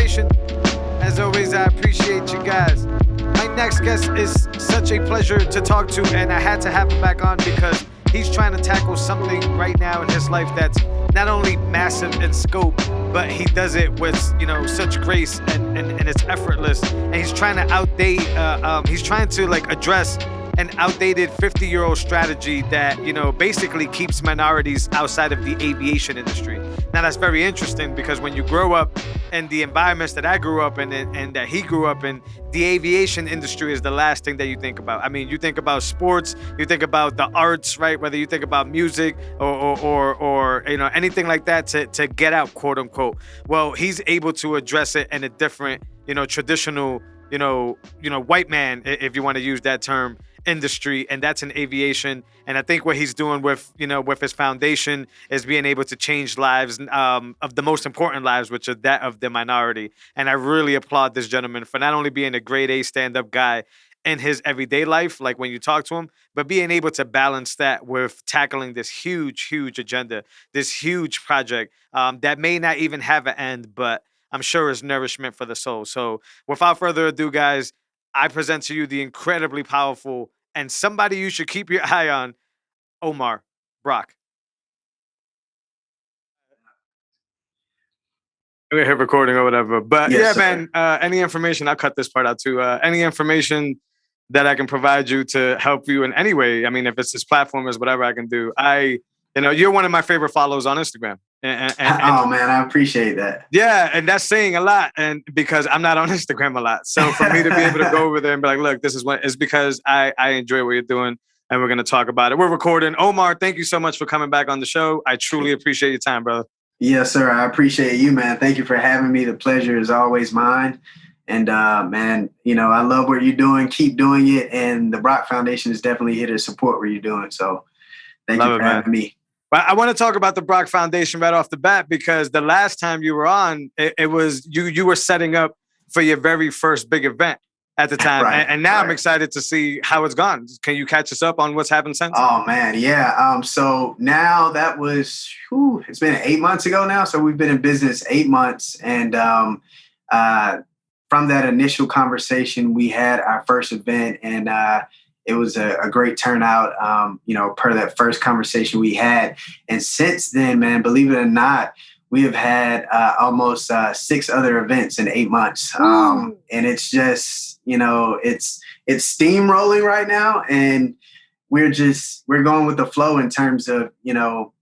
Foundation. As always, I appreciate you guys. My next guest is such a pleasure to talk to, and I had to have him back on because he's trying to tackle something right now in his life that's not only massive in scope, but he does it with, such grace and it's effortless. And he's trying to he's trying to address an outdated 50-year-old strategy that, basically keeps minorities outside of the aviation industry. Now, that's very interesting because when you grow up in the environments that I grew up in and that he grew up in, the aviation industry is the last thing that you think about. I mean, you think about sports, you think about the arts, right? Whether you think about music or anything like that to get out, quote unquote. Well, he's able to address it in a different, traditional, white man, if you want to use that term, industry, and that's in aviation. And I think what he's doing with his foundation is being able to change lives of the most important lives, which are that of the minority. And I really applaud this gentleman for not only being a grade A stand-up guy in his everyday life, like when you talk to him, but being able to balance that with tackling this huge agenda, this huge project that may not even have an end, but I'm sure is nourishment for the soul. So without further ado, guys, I present to you the incredibly powerful and somebody you should keep your eye on, Omar Brock. We're here recording or whatever. But yes, man, any information, I'll cut this part out too. Any information that I can provide you to help you in any way. I mean, if it's this platform is whatever I can do. You're one of my favorite follows on Instagram. And oh man, I appreciate that. Yeah, and that's saying a lot, and because I'm not on Instagram a lot, so for me to be able to go over there and be like, "Look, this is what," is because I enjoy what you're doing, and we're gonna talk about it. We're recording. Omar, thank you so much for coming back on the show. I truly appreciate your time, brother. Yes, sir. I appreciate you, man. Thank you for having me. The pleasure is always mine. And man, I love what you're doing. Keep doing it, and the Brock Foundation is definitely here to support what you're doing. So, thank you for having me. But I want to talk about the Brock Foundation right off the bat because the last time you were on, it was you were setting up for your very first big event at the time. Right, and now I'm excited to see how it's gone. Can you catch us up on what's happened since? Oh, man, yeah. So now that was, it's been 8 months ago now. So we've been in business 8 months. And from that initial conversation, we had our first event and it was a great turnout, per that first conversation we had. And since then, man, believe it or not, we have had almost 6 other events in 8 months. And it's just, it's steamrolling right now. And we're going with the flow in terms of,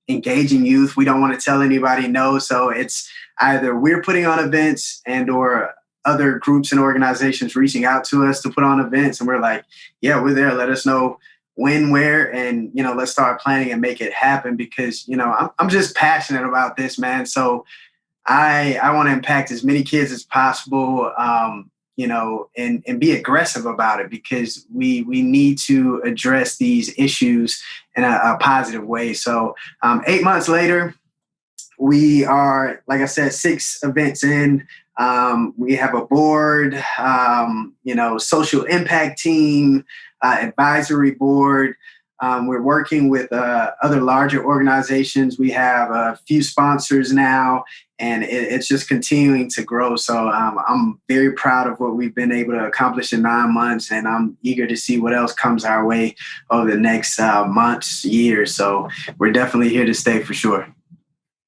engaging youth. We don't want to tell anybody no. So it's either we're putting on events and or other groups and organizations reaching out to us to put on events. And we're like, yeah, we're there. Let us know when, where, and, let's start planning and make it happen because, I'm just passionate about this, man. So I want to impact as many kids as possible, and be aggressive about it because we need to address these issues in a positive way. So 8 months later, we are, like I said, 6 events in. We have a board, social impact team, advisory board. We're working with other larger organizations. We have a few sponsors now, and it's just continuing to grow. So I'm very proud of what we've been able to accomplish in 9 months, and I'm eager to see what else comes our way over the next months, years. So we're definitely here to stay for sure.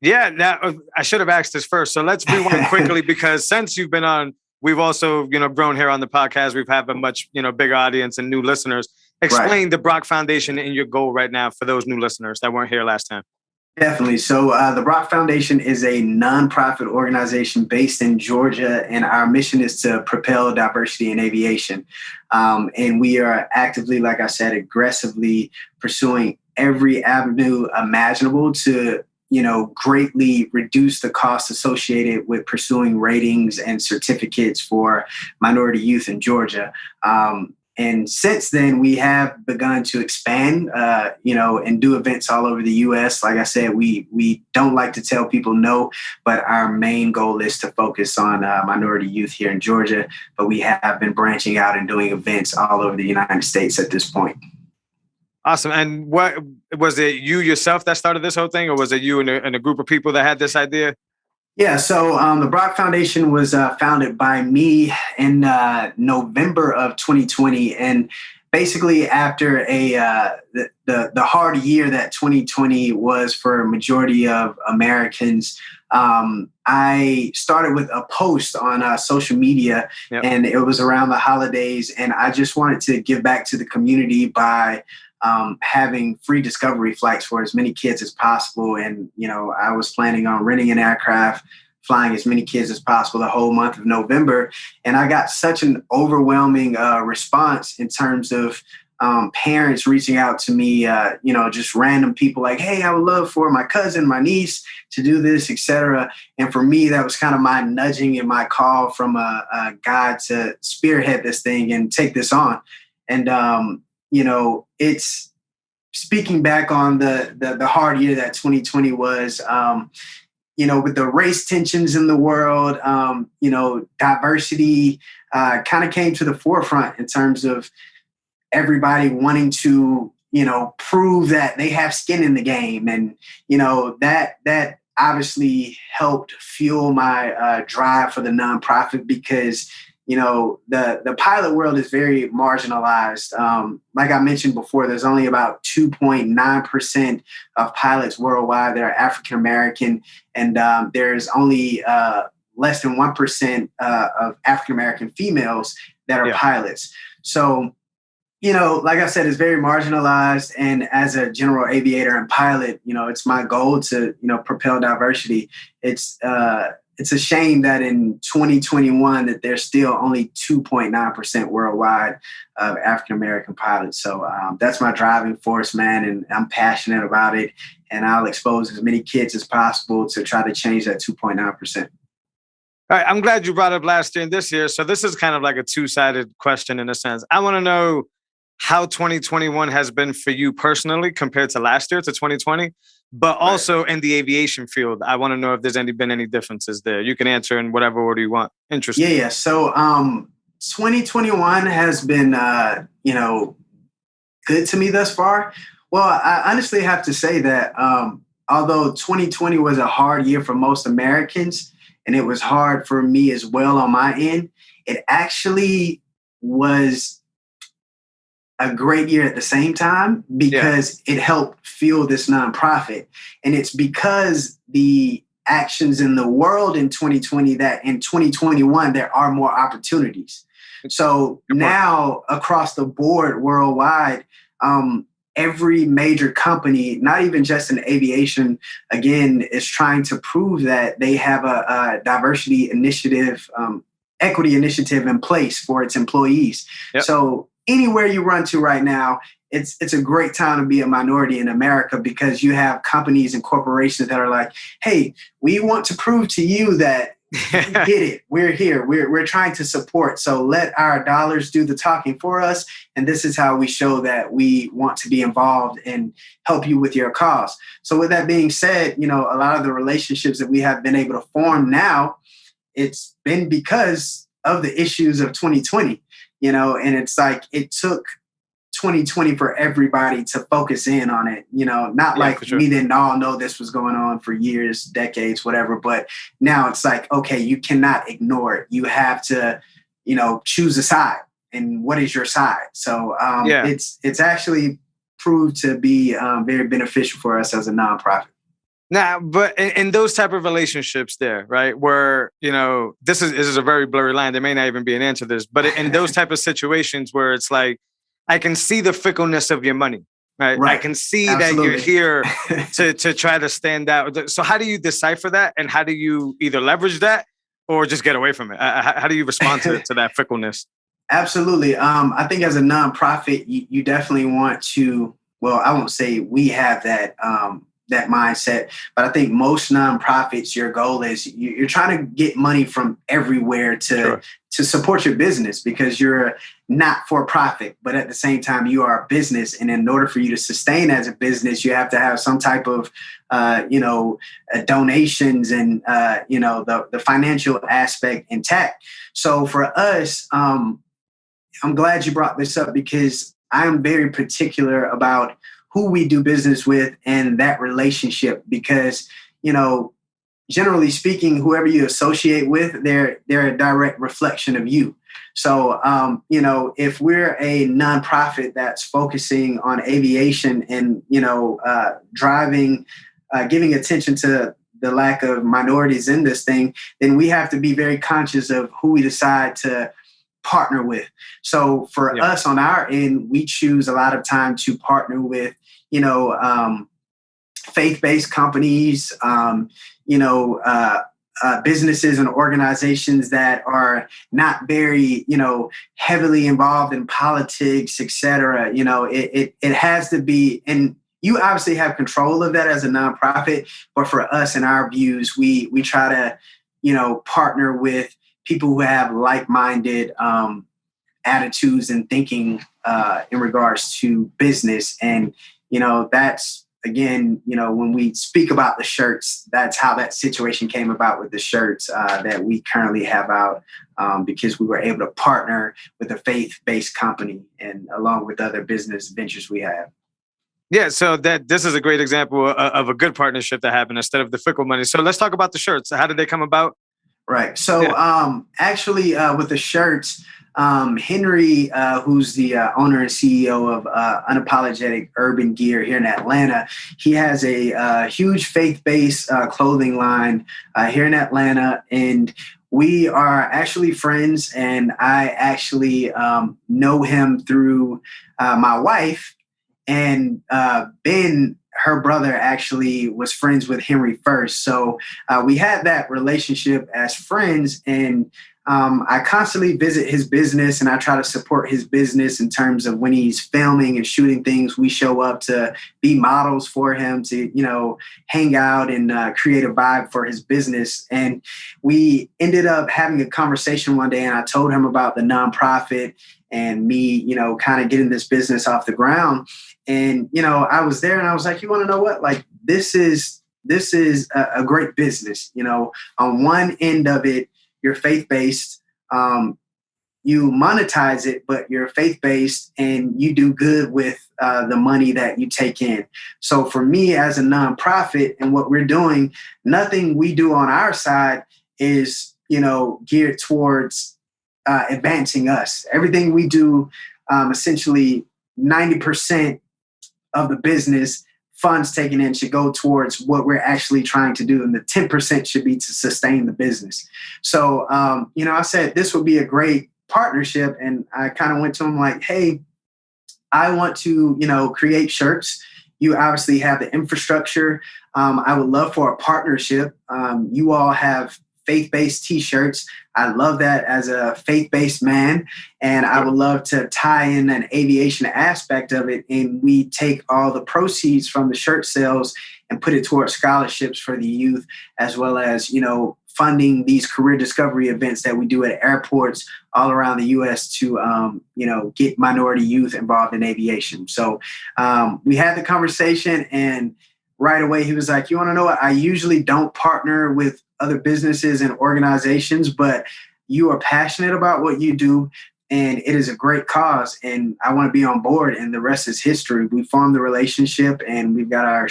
Yeah, now I should have asked this first. So let's rewind quickly because since you've been on, we've also, grown here on the podcast. We've had a much, bigger audience and new listeners. Explain the Brock Foundation and your goal right now for those new listeners that weren't here last time. Definitely. So the Brock Foundation is a nonprofit organization based in Georgia, and our mission is to propel diversity in aviation. And we are actively, like I said, aggressively pursuing every avenue imaginable to greatly reduce the costs associated with pursuing ratings and certificates for minority youth in Georgia. And since then, we have begun to expand, and do events all over the U.S. Like I said, we don't like to tell people no, but our main goal is to focus on minority youth here in Georgia. But we have been branching out and doing events all over the United States at this point. Awesome. And what was it, you yourself that started this whole thing, or was it you and a group of people that had this idea? Yeah, so the Brock Foundation was founded by me in November of 2020, and basically after the hard year that 2020 was for a majority of Americans, I started with a post on social media, Yep. and it was around the holidays, and I just wanted to give back to the community by having free discovery flights for as many kids as possible. And, I was planning on renting an aircraft, flying as many kids as possible the whole month of November. And I got such an overwhelming response in terms of parents reaching out to me, just random people like, hey, I would love for my cousin, my niece to do this, etc. And for me, that was kind of my nudging and my call from a God to spearhead this thing and take this on. And, it's speaking back on the hard year that 2020 was, with the race tensions in the world, diversity kind of came to the forefront in terms of everybody wanting to, prove that they have skin in the game. And, that obviously helped fuel my drive for the nonprofit because, the pilot world is very marginalized. Like I mentioned before, there's only about 2.9% of pilots worldwide that are African American, and there's only less than 1% of African American females that are pilots. So, like I said, it's very marginalized. And as a general aviator and pilot, it's my goal to, propel diversity. It's a shame that in 2021 that there's still only 2.9% worldwide of African-American pilots. So that's my driving force, man. And I'm passionate about it. And I'll expose as many kids as possible to try to change that 2.9%. All right, I'm glad you brought up last year and this year. So this is kind of like a two-sided question in a sense. I want to know how 2021 has been for you personally compared to last year, to 2020, but also in the aviation field. I want to know if there's been any differences there. You can answer in whatever order you want. Interesting. Yeah. So 2021 has been, good to me thus far. Well, I honestly have to say that although 2020 was a hard year for most Americans, and it was hard for me as well on my end, it actually was a great year at the same time because it helped fuel this nonprofit. And it's because the actions in the world in 2020 that in 2021, there are more opportunities. So now across the board worldwide, every major company, not even just in aviation, again, is trying to prove that they have a diversity initiative, equity initiative in place for its employees. Yep. So anywhere you run to right now, it's a great time to be a minority in America because you have companies and corporations that are like, hey, we want to prove to you that we get it. We're here. We're trying to support. So let our dollars do the talking for us. And this is how we show that we want to be involved and help you with your cause. So with that being said, a lot of the relationships that we have been able to form now, it's been because of the issues of 2020. And it's like it took 2020 for everybody to focus in on it, not like we didn't all know this was going on for years, decades, whatever. But now it's like, okay, you cannot ignore it. You have to, choose a side. And what is your side? So it's actually proved to be very beneficial for us as a nonprofit. Now, but in those type of relationships there, right, where, this is a very blurry line. There may not even be an answer to this, but in those type of situations where it's like, I can see the fickleness of your money, right? I can see that you're here to try to stand out. So how do you decipher that? And how do you either leverage that or just get away from it? How do you respond to that fickleness? Absolutely. I think as a nonprofit, you definitely want to, well, I won't say we have that mindset, but I think most nonprofits, your goal is you're trying to get money from everywhere to support your business because you're not for profit, but at the same time, you are a business. And in order for you to sustain as a business, you have to have some type of, donations and, the financial aspect intact. So for us, I'm glad you brought this up because I am very particular about who we do business with and that relationship because, generally speaking, whoever you associate with, they're a direct reflection of you. So, if we're a nonprofit that's focusing on aviation and, giving attention to the lack of minorities in this thing, then we have to be very conscious of who we decide to partner with. So for us on our end, we choose a lot of time to partner with, faith-based companies, businesses and organizations that are not very, heavily involved in politics, et cetera. It has to be, and you obviously have control of that as a nonprofit, but for us, in our views, we try to, partner with people who have like-minded attitudes and thinking in regards to business. And, that's, again, when we speak about the shirts, that's how that situation came about with the shirts that we currently have out, because we were able to partner with a faith-based company and along with other business ventures we have. Yeah, so this is a great example of a good partnership that happened instead of the fickle money. So let's talk about the shirts. How did they come about? Right. So actually, with the shirts, Henry, who's the owner and CEO of Unapologetic Urban Gear here in Atlanta, he has a huge faith-based clothing line here in Atlanta, and we are actually friends. And I actually know him through my wife, and Ben, her brother, actually was friends with Henry first. So we had that relationship as friends, and I constantly visit his business and I try to support his business in terms of when he's filming and shooting things. We show up to be models for him, to, hang out and create a vibe for his business. And we ended up having a conversation one day, and I told him about the nonprofit and me, kind of getting this business off the ground. And, I was there and I was like, you want to know what? Like, this is a great business. On one end of it, you're faith-based, you monetize it, but you're faith-based and you do good with the money that you take in. So for me as a nonprofit and what we're doing, nothing we do on our side is, geared towards advancing us. Everything we do, essentially 90% of the business funds taken in should go towards what we're actually trying to do. And the 10% should be to sustain the business. So, I said this would be a great partnership. And I kind of went to him like, hey, I want to, create shirts. You obviously have the infrastructure. I would love for a partnership. You all have faith-based t-shirts. I love that as a faith-based man. And I would love to tie in an aviation aspect of it. And we take all the proceeds from the shirt sales and put it towards scholarships for the youth, as well as, funding these career discovery events that we do at airports all around the U.S. to, get minority youth involved in aviation. So we had the conversation, and right away he was like, you want to know what? I usually don't partner with other businesses and organizations, but you are passionate about what you do, and it is a great cause, and I want to be on board, and the rest is history. We formed the relationship, and we've got our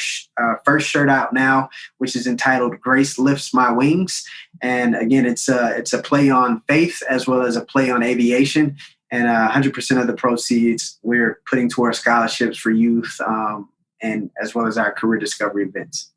first shirt out now, which is entitled Grace Lifts My Wings. And again, it's a play on faith as well as a play on aviation, and 100% of the proceeds we're putting towards scholarships for youth, and as well as our career discovery events.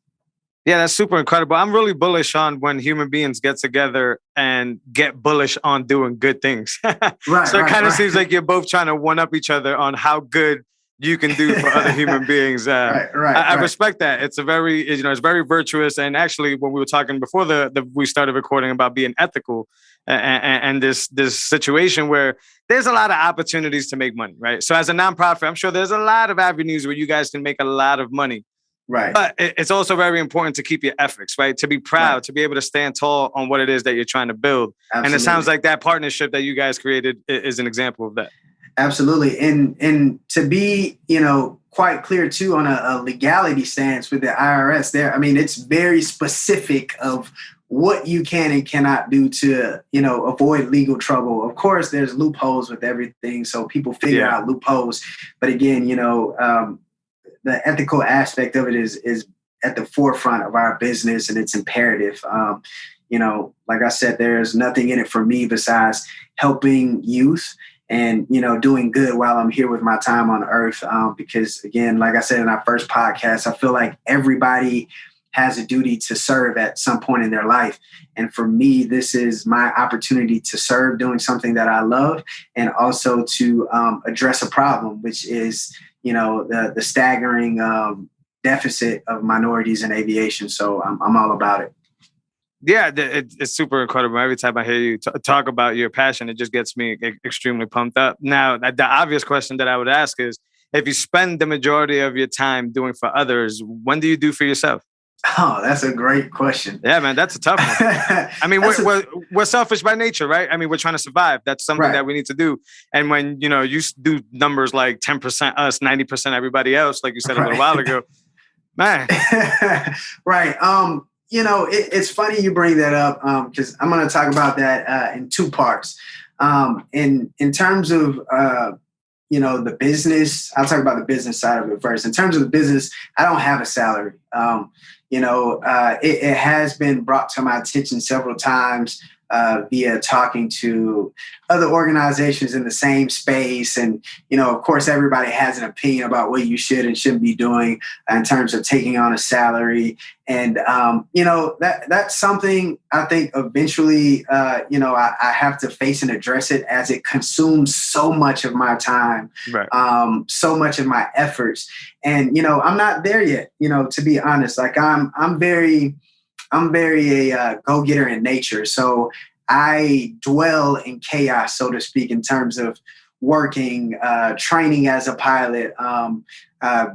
Yeah, that's super incredible. I'm really bullish on when human beings get together and get bullish on doing good things. Right. So it kind of seems like you're both trying to one up each other on how good you can do for other human beings. I respect that. It's it's very virtuous. And actually, when we were talking before we started recording about being ethical and this situation where there's a lot of opportunities to make money, right? So as a nonprofit, I'm sure there's a lot of avenues where you guys can make a lot of money. Right. But it's also very important to keep your ethics, right? To be proud, to be able to stand tall on what it is that you're trying to build. Absolutely. And it sounds like that partnership that you guys created is an example of that. Absolutely. And to be, quite clear too on a legality stance with the IRS there, it's very specific of what you can and cannot do to, avoid legal trouble. Of course, there's loopholes with everything, so people figure out loopholes. But again, the ethical aspect of it is at the forefront of our business, and it's imperative. Like I said, there's nothing in it for me besides helping youth and, doing good while I'm here with my time on earth. Because again, like I said in our first podcast, I feel like everybody has a duty to serve at some point in their life. And for me, this is my opportunity to serve doing something that I love, and also to address a problem, which is, the staggering deficit of minorities in aviation. So I'm all about it. Yeah, it's super incredible. Every time I hear you talk about your passion, it just gets me extremely pumped up. Now, the obvious question that I would ask is, if you spend the majority of your time doing for others, when do you do for yourself? Oh, that's a great question. Yeah, man, that's a tough one. I mean, we're selfish by nature, right? I mean, we're trying to survive. That's something that we need to do. And when, you do numbers like 10% us, 90% everybody else, like you said a little while ago, man. Right. It's funny you bring that up because I'm going to talk about that in two parts. In terms of, the business, I'll talk about the business side of it first. In terms of the business, I don't have a salary. It has been brought to my attention several times via talking to other organizations in the same space. And, of course, everybody has an opinion about what you should and shouldn't be doing in terms of taking on a salary. And, that's something I think eventually, I have to face and address it, as it consumes so much of my time, right. So much of my efforts. And, I'm not there yet, to be honest. Like I'm very a go-getter in nature. So I dwell in chaos, so to speak, in terms of working, training as a pilot,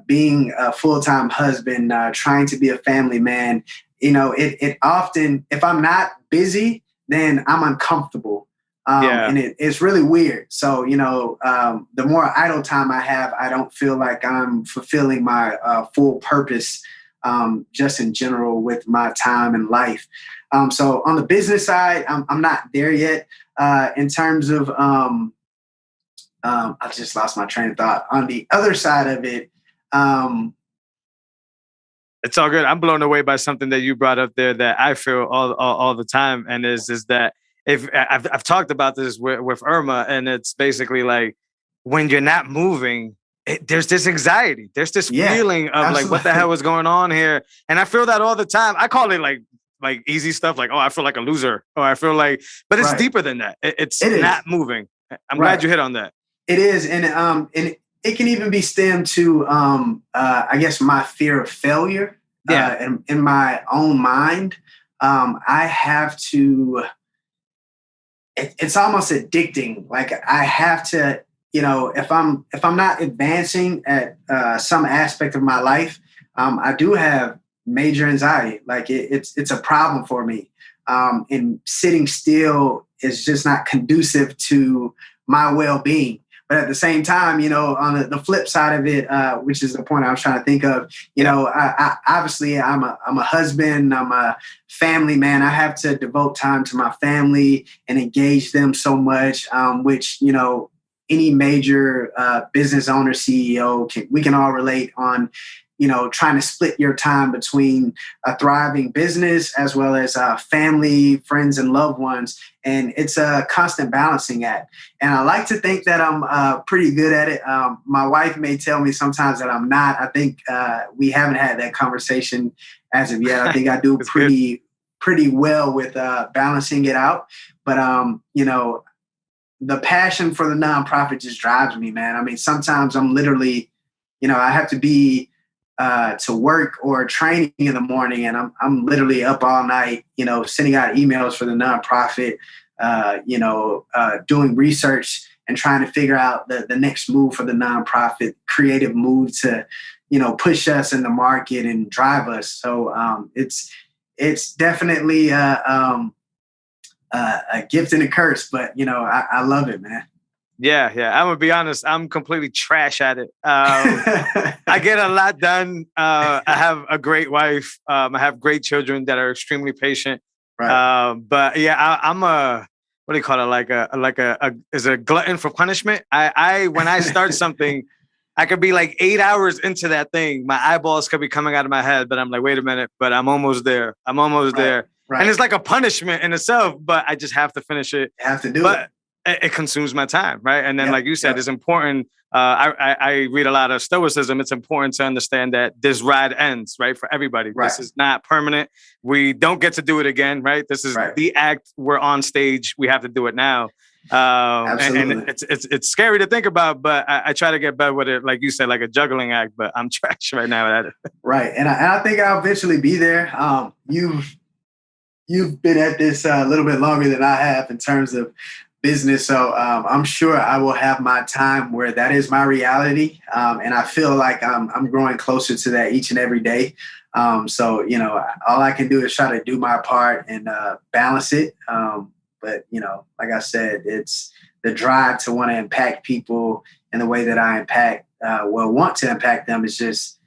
being a full-time husband, trying to be a family man. It often, if I'm not busy, then I'm uncomfortable. And it's really weird. So, the more idle time I have, I don't feel like I'm fulfilling my full purpose just in general with my time and life. So on the business side, I'm not there yet. In terms of, I just lost my train of thought. On the other side of it, it's all good. I'm blown away by something that you brought up there that I feel all the time, and is that if I've talked about this with Irma, and it's basically like when you're not moving, there's this anxiety. There's this feeling of absolutely. Like, what the hell is going on here? And I feel that all the time. I call it like easy stuff, like, oh, I feel like a loser, or I feel like, but it's deeper than that. It's not moving. I'm glad you hit on that. It is, and it can even be stemmed to, I guess, my fear of failure. In my own mind, I have to. It's almost addicting. Like I have to. If I'm not advancing at some aspect of my life, I do have major anxiety. Like it's a problem for me. And sitting still is just not conducive to my well-being. But at the same time, on the flip side of it, which is the point I was trying to think of, I obviously I'm a husband, I'm a family man. I have to devote time to my family and engage them so much, which, any major business owner, CEO, we can all relate on, trying to split your time between a thriving business as well as family, friends, and loved ones. And it's a constant balancing act. And I like to think that I'm pretty good at it. My wife may tell me sometimes that I'm not. I think we haven't had that conversation as of yet. I think I do pretty well with balancing it out. But, the passion for the nonprofit just drives me, man. I mean, sometimes I'm literally, I have to be to work or training in the morning, and I'm literally up all night, sending out emails for the nonprofit, doing research and trying to figure out the next move for the nonprofit, creative move to, push us in the market and drive us. So it's definitely a gift and a curse, but I love it, man. Yeah. I'm gonna be honest. I'm completely trash at it. I get a lot done. I have a great wife. I have great children that are extremely patient. Right. But yeah, I'm a, what do you call it? Like a is a glutton for punishment. I when I start something, I could be like 8 hours into that thing. My eyeballs could be coming out of my head, but I'm like, wait a minute, but I'm almost there. I'm almost there. Right. And it's like a punishment in itself, but I just have to finish it. You have to do it. It consumes my time, right? And then, like you said, it's important. I read a lot of Stoicism. It's important to understand that this ride ends, right? For everybody. Right. This is not permanent. We don't get to do it again, right? This is the act. We're on stage. We have to do it now. Absolutely. And it's scary to think about, but I try to get better with it. Like you said, like a juggling act, but I'm trash right now at it. Right. And I think I'll eventually be there. You've been at this a little bit longer than I have in terms of business. So I'm sure I will have my time where that is my reality. And I feel like I'm growing closer to that each and every day. So, all I can do is try to do my part and balance it. But, like I said, it's the drive to want to impact people in the way that I want to impact them. Is just,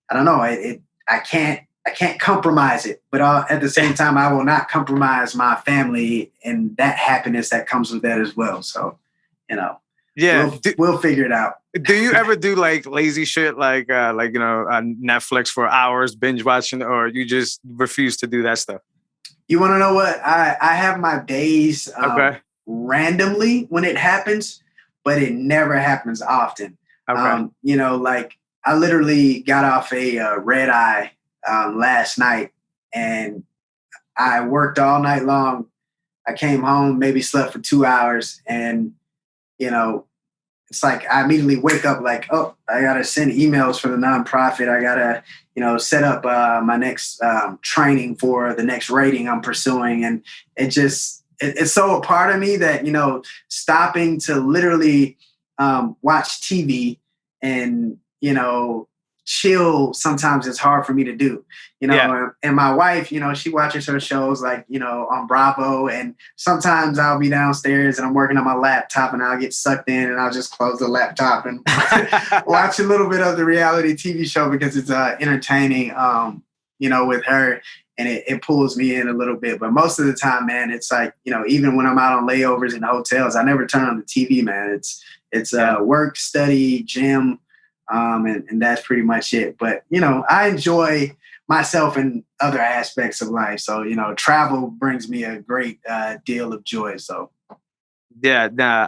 I don't know. I can't compromise it, but at the same time, I will not compromise my family and that happiness that comes with that as well. So, we'll figure it out. Do you ever do like lazy shit, like Netflix for hours, binge watching, or you just refuse to do that stuff? You want to know what? I have my days randomly when it happens, but it never happens often. Okay. I literally got off a red eye last night, and I worked all night long. I came home, maybe slept for 2 hours, and it's like I immediately wake up like, oh, I gotta send emails for the nonprofit. I gotta set up my next training for the next rating I'm pursuing, and it's so a part of me that stopping to literally watch TV and chill sometimes it's hard for me to do, and my wife, she watches her shows like, on Bravo, and sometimes I'll be downstairs and I'm working on my laptop and I'll get sucked in and I'll just close the laptop and watch a little bit of the reality TV show because it's entertaining, with her, and it pulls me in a little bit. But most of the time, man, it's like, even when I'm out on layovers in hotels, I never turn on the TV, man. It's work, study, gym, and that's pretty much it. But, I enjoy myself in other aspects of life. So, travel brings me a great deal of joy. So. Yeah, nah,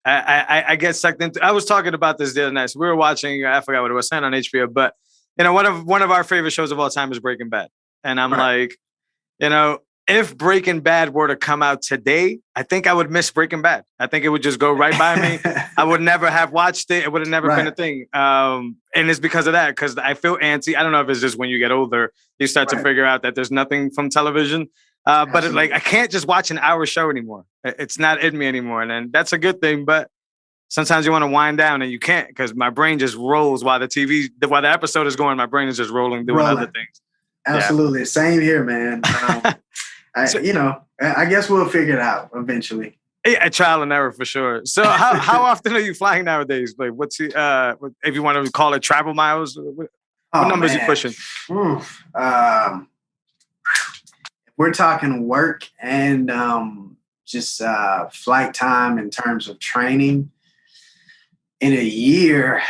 I get sucked into, I was talking about this the other night. So we were watching, I forgot what it was, saying on HBO, but, one of our favorite shows of all time is Breaking Bad. And I'm like, if Breaking Bad were to come out today, I think I would miss Breaking Bad. I think it would just go right by me. I would never have watched it. It would have never been a thing. And it's because of that, because I feel antsy. I don't know if it's just when you get older, you start to figure out that there's nothing from television. But I can't just watch an hour show anymore. It's not in me anymore. And then that's a good thing. But sometimes you want to wind down and you can't, because my brain just rolls while while the episode is going. My brain is just rolling, doing other things. Absolutely. Yeah. Same here, man. I guess we'll figure it out eventually. Yeah, trial and error for sure. So how often are you flying nowadays? Like, what's if you want to call it travel miles? What numbers are you pushing? We're talking work and just flight time in terms of training. In a year,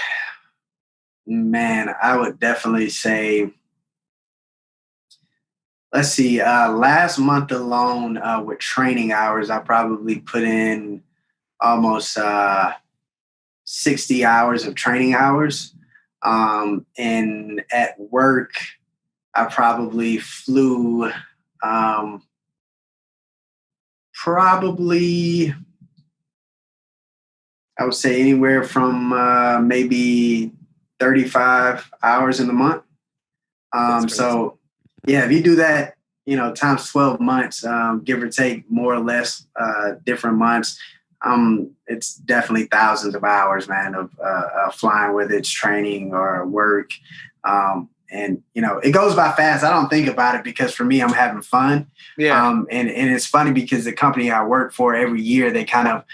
man, I would definitely say, let's see, last month alone with training hours, I probably put in almost 60 hours of training hours. And at work, I probably flew I would say anywhere from maybe 35 hours in a month. So yeah, if you do that, times 12 months, give or take more or less different months, it's definitely thousands of hours, man, of flying, whether it's training or work. And, it goes by fast. I don't think about it because for me, I'm having fun. Yeah. And it's funny because the company I work for every year, they kind of,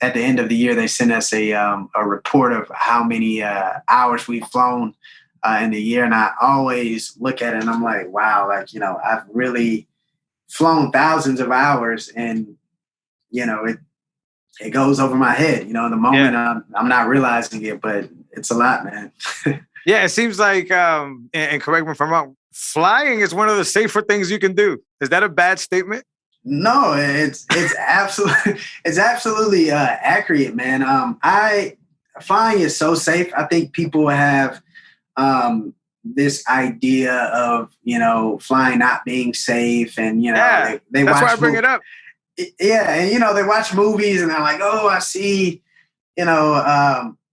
at the end of the year, they send us a report of how many hours we've flown in the year. And I always look at it and I'm like, wow, I've really flown thousands of hours. And, it goes over my head, in the moment. I'm not realizing it, but it's a lot, man. Yeah, it seems like, and correct me if I'm wrong, flying is one of the safer things you can do. Is that a bad statement? No, it's absolutely accurate, man. Flying is so safe. I think people have this idea of flying not being safe, and they that's watch why I bring it up. Yeah, and they watch movies and they're like, oh, I see,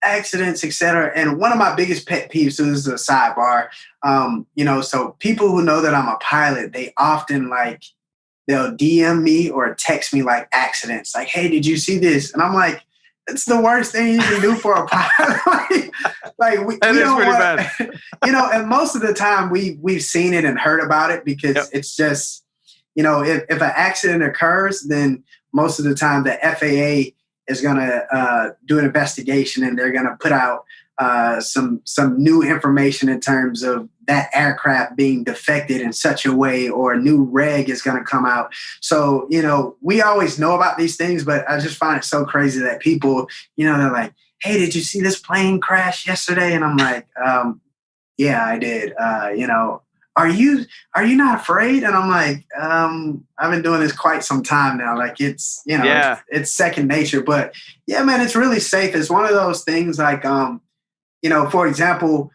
accidents, etc. And one of my biggest pet peeves, so this is a sidebar, so people who know that I'm a pilot, they often they'll DM me or text me accidents, hey, did you see this? And I'm like, it's the worst thing you can do for a pilot. That is pretty bad. And most of the time we've seen it and heard about it, because it's just, if an accident occurs, then most of the time the FAA is going to do an investigation, and they're going to put out some new information in terms of that aircraft being defected in such a way, or a new reg is going to come out. So, we always know about these things, but I just find it so crazy that people, they're like, hey, did you see this plane crash yesterday? And I'm like, yeah, I did. Are you not afraid? And I'm like, I've been doing this quite some time now. It's, it's second nature. But yeah, man, it's really safe. It's one of those things for example,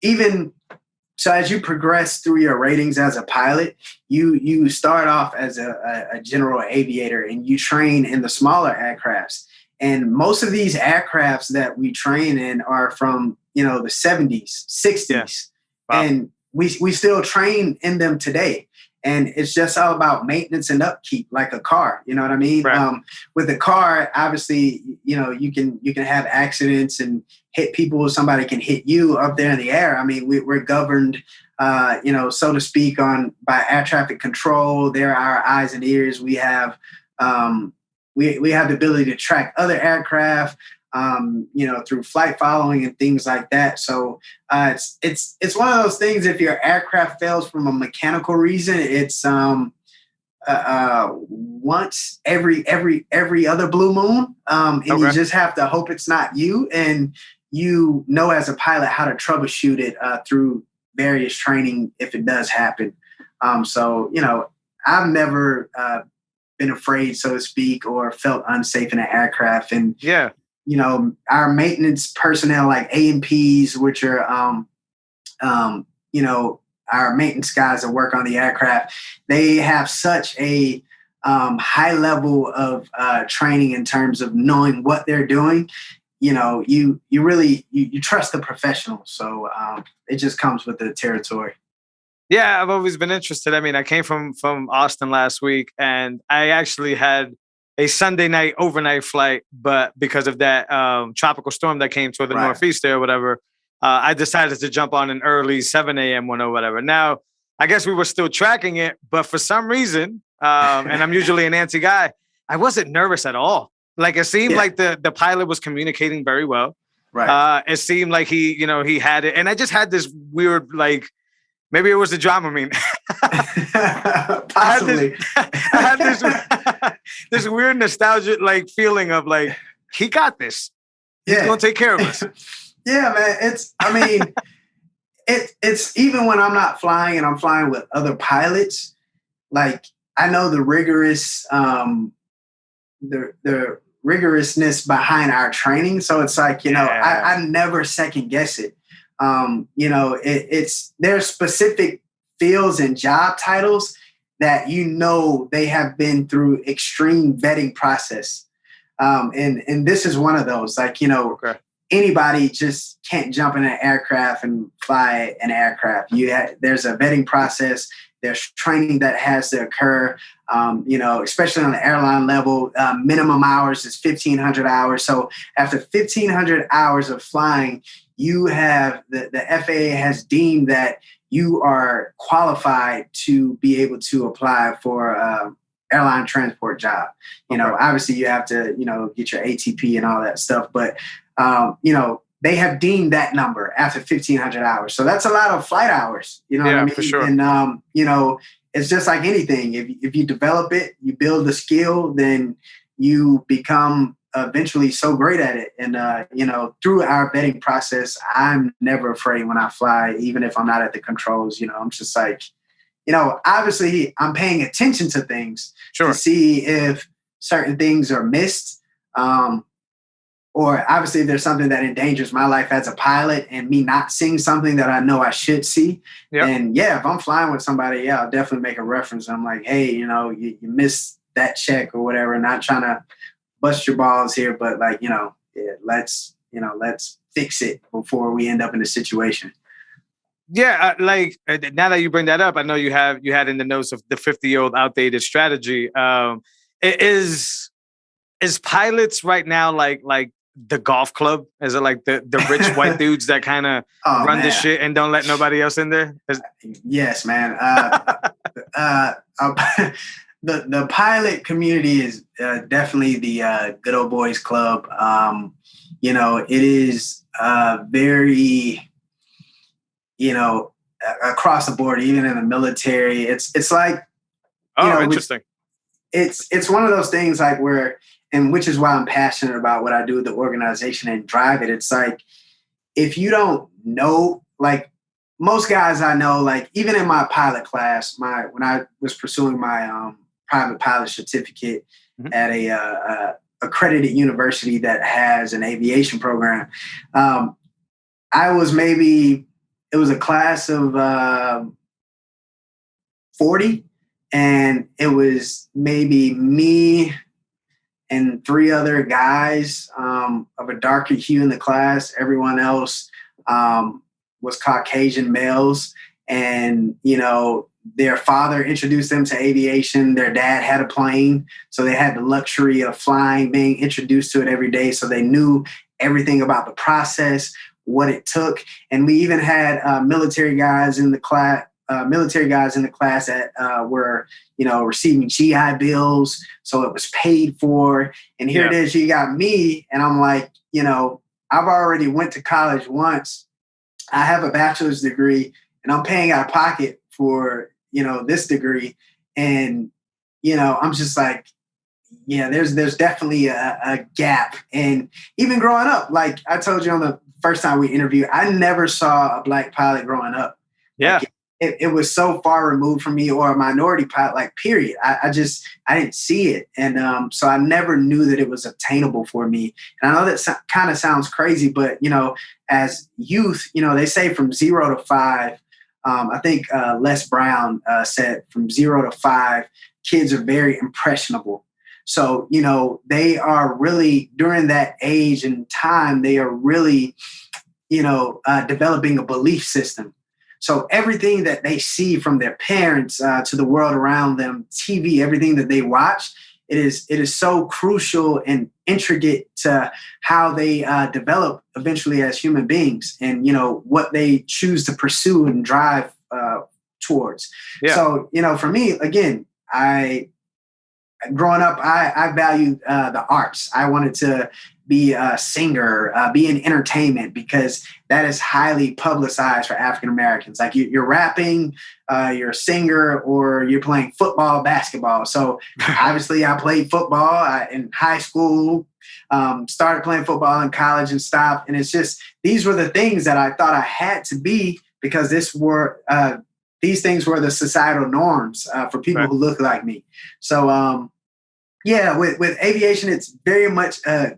even so, as you progress through your ratings as a pilot, you start off as a general aviator, and you train in the smaller aircrafts. And most of these aircrafts that we train in are from, the 70s, 60s. Yeah. Wow. And we still train in them today. And it's just all about maintenance and upkeep, like a car. You know what I mean? Right. With a car, obviously, you can have accidents and hit people. Somebody can hit you up there in the air. I mean, we're governed, so to speak, by air traffic control. They're our eyes and ears. We have we have the ability to track other aircraft, through flight following and things like that. So it's one of those things. If your aircraft fails from a mechanical reason, it's once every other blue moon, and okay. You just have to hope it's not you, and as a pilot how to troubleshoot it through various training if it does happen. So I've never been afraid, so to speak, or felt unsafe in an aircraft. And our maintenance personnel, like A&Ps, which are, our maintenance guys that work on the aircraft, they have such a high level of training in terms of knowing what they're doing. You really trust the professionals. So it just comes with the territory. Yeah, I've always been interested. I mean, I came from Austin last week, and I actually had a Sunday night overnight flight, but because of that tropical storm that came toward the Northeast there or whatever, I decided to jump on an early 7 a.m. one or whatever. Now, I guess we were still tracking it, but for some reason, and I'm usually an anti guy, I wasn't nervous at all. It seemed like the pilot was communicating very well. Right. It seemed like he had it. And I just had this weird, maybe it was the Dramamine. Possibly. I had this weird nostalgic feeling of he got this. He's gonna take care of us. Yeah, man. It's even when I'm not flying and I'm flying with other pilots, I know the rigorous the rigorousness behind our training. So it's I never second guess it. There's specific fields and job titles that they have been through extreme vetting process. And this is one of those, okay. Anybody just can't jump in an aircraft and fly an aircraft. There's a vetting process. There's training that has to occur, especially on the airline level. Minimum hours is 1,500 hours. So after 1,500 hours of flying, you have the FAA has deemed that you are qualified to be able to apply for airline transport job. Obviously you have to, get your ATP and all that stuff, but they have deemed that number after 1,500 hours. So that's a lot of flight hours, what I mean? For sure. And, it's just like anything. If you develop it, you build the skill, then, you become eventually so great at it. And, through our vetting process, I'm never afraid when I fly, even if I'm not at the controls. I'm just like, obviously I'm paying attention to things to see if certain things are missed. Or obviously if there's something that endangers my life as a pilot and me not seeing something that I know I should see. Yep. And if I'm flying with somebody, I'll definitely make a reference. I'm like, hey, you missed that check or whatever. Not trying to bust your balls here, but like, let's fix it before we end up in a situation. Yeah, now that you bring that up, I know you had in the notes of the 50-year-old outdated strategy. Is pilots right now like the golf club? Is it like the rich white dudes that kind of run the shit and don't let nobody else in there? Yes, man. The pilot community is definitely the good old boys club. It is very, across the board, even in the military. It's like, interesting. It's one of those things like and which is why I'm passionate about what I do with the organization and drive it. It's like, if you don't know, like most guys I know, like even in my pilot class, when I was pursuing my private pilot certificate at a accredited university that has an aviation program, I was it was a class of 40, and it was maybe me and 3 other guys of a darker hue in the class. Everyone else was Caucasian males. And, their father introduced them to aviation. Their dad had a plane, so they had the luxury of flying, being introduced to it every day. So they knew everything about the process, what it took. And we even had military guys in the class that were, receiving GI bills. So it was paid for. And here it is, you got me. And I'm like, I've already went to college once. I have a bachelor's degree and I'm paying out of pocket for, this degree. And, I'm just like, there's definitely a gap. And even growing up, like I told you on the first time we interviewed, I never saw a Black pilot growing up. Yeah. Like, it was so far removed from me, or a minority pilot, like period. I didn't see it. And so I never knew that it was obtainable for me. And I know that kind of sounds crazy, but, as youth, they say from 0 to 5, I think Les Brown said from 0 to 5, kids are very impressionable. So, they are really, during that age and time, they are really, developing a belief system. So everything that they see from their parents to the world around them, TV, everything that they watch, it is so crucial and intricate to how they develop eventually as human beings, and what they choose to pursue and drive towards. Yeah. So for me, again, growing up, I valued the arts. I wanted to be a singer, be in entertainment, because that is highly publicized for African Americans. Like you're rapping, you're a singer, or you're playing football, basketball. So obviously I played football in high school, started playing football in college and stopped. And it's just, these were the things that I thought I had to be, because these things were the societal norms for people who look like me. So with aviation, it's very much a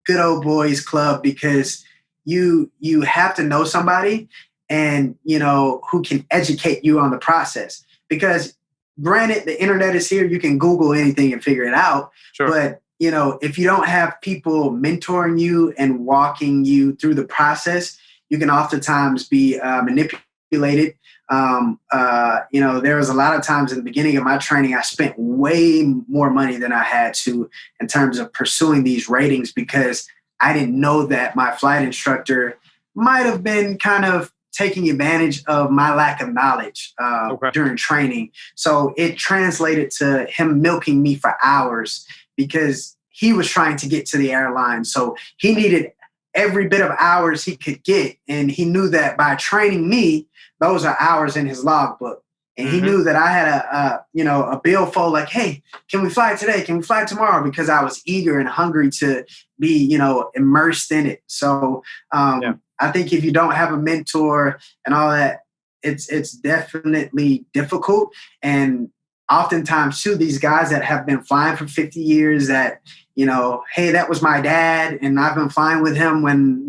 good old boys club, because you have to know somebody and who can educate you on the process. Because granted, the internet is here, you can Google anything and figure it out. Sure. But if you don't have people mentoring you and walking you through the process, you can oftentimes be manipulated. There was a lot of times in the beginning of my training, I spent way more money than I had to in terms of pursuing these ratings, because I didn't know that my flight instructor might have been kind of taking advantage of my lack of knowledge during training. So it translated to him milking me for hours, because he was trying to get to the airline. So he needed every bit of hours he could get. And he knew that by training me, those are hours in his logbook. And he knew that I had a billfold like, hey, can we fly today? Can we fly tomorrow? Because I was eager and hungry to be, immersed in it. So I think if you don't have a mentor and all that, it's definitely difficult. And oftentimes too, these guys that have been flying for 50 years that, hey, that was my dad and I've been flying with him when,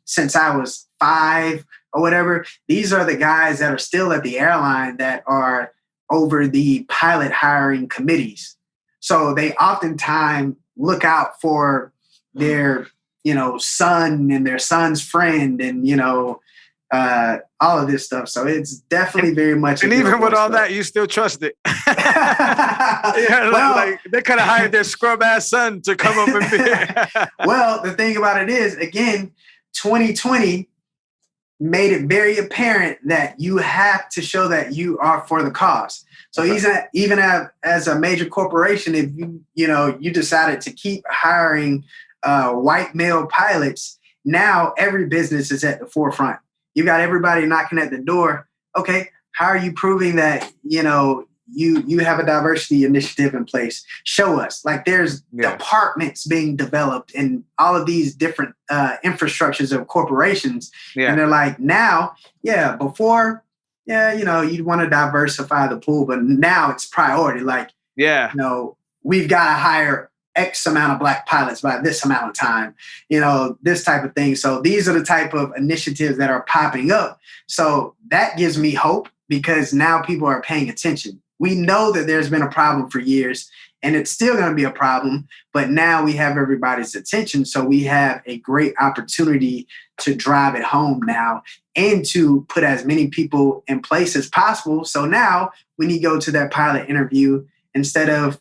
since I was 5 or whatever. These are the guys that are still at the airline that are over the pilot hiring committees. So they oftentimes look out for their, son and their son's friend and, all of this stuff. So it's definitely very much. And even with all that, you still trust it. Like they could have hired their scrub ass son to come up and be. Well, the thing about it is, again, 2020 made it very apparent that you have to show that you are for the cause. So even as a major corporation, if you decided to keep hiring white male pilots, now every business is at the forefront. You got everybody knocking at the door. Okay, how are you proving that, you have a diversity initiative in place? Show us. Like there's departments being developed in all of these different infrastructures of corporations. Yeah. And they're like, now, before, you'd want to diversify the pool, but now it's priority. Like, we've got to hire X amount of Black pilots by this amount of time, this type of thing. So these are the type of initiatives that are popping up. So that gives me hope because now people are paying attention. We know that there's been a problem for years and it's still going to be a problem, but now we have everybody's attention. So we have a great opportunity to drive it home now and to put as many people in place as possible. So now when you go to that pilot interview, instead of,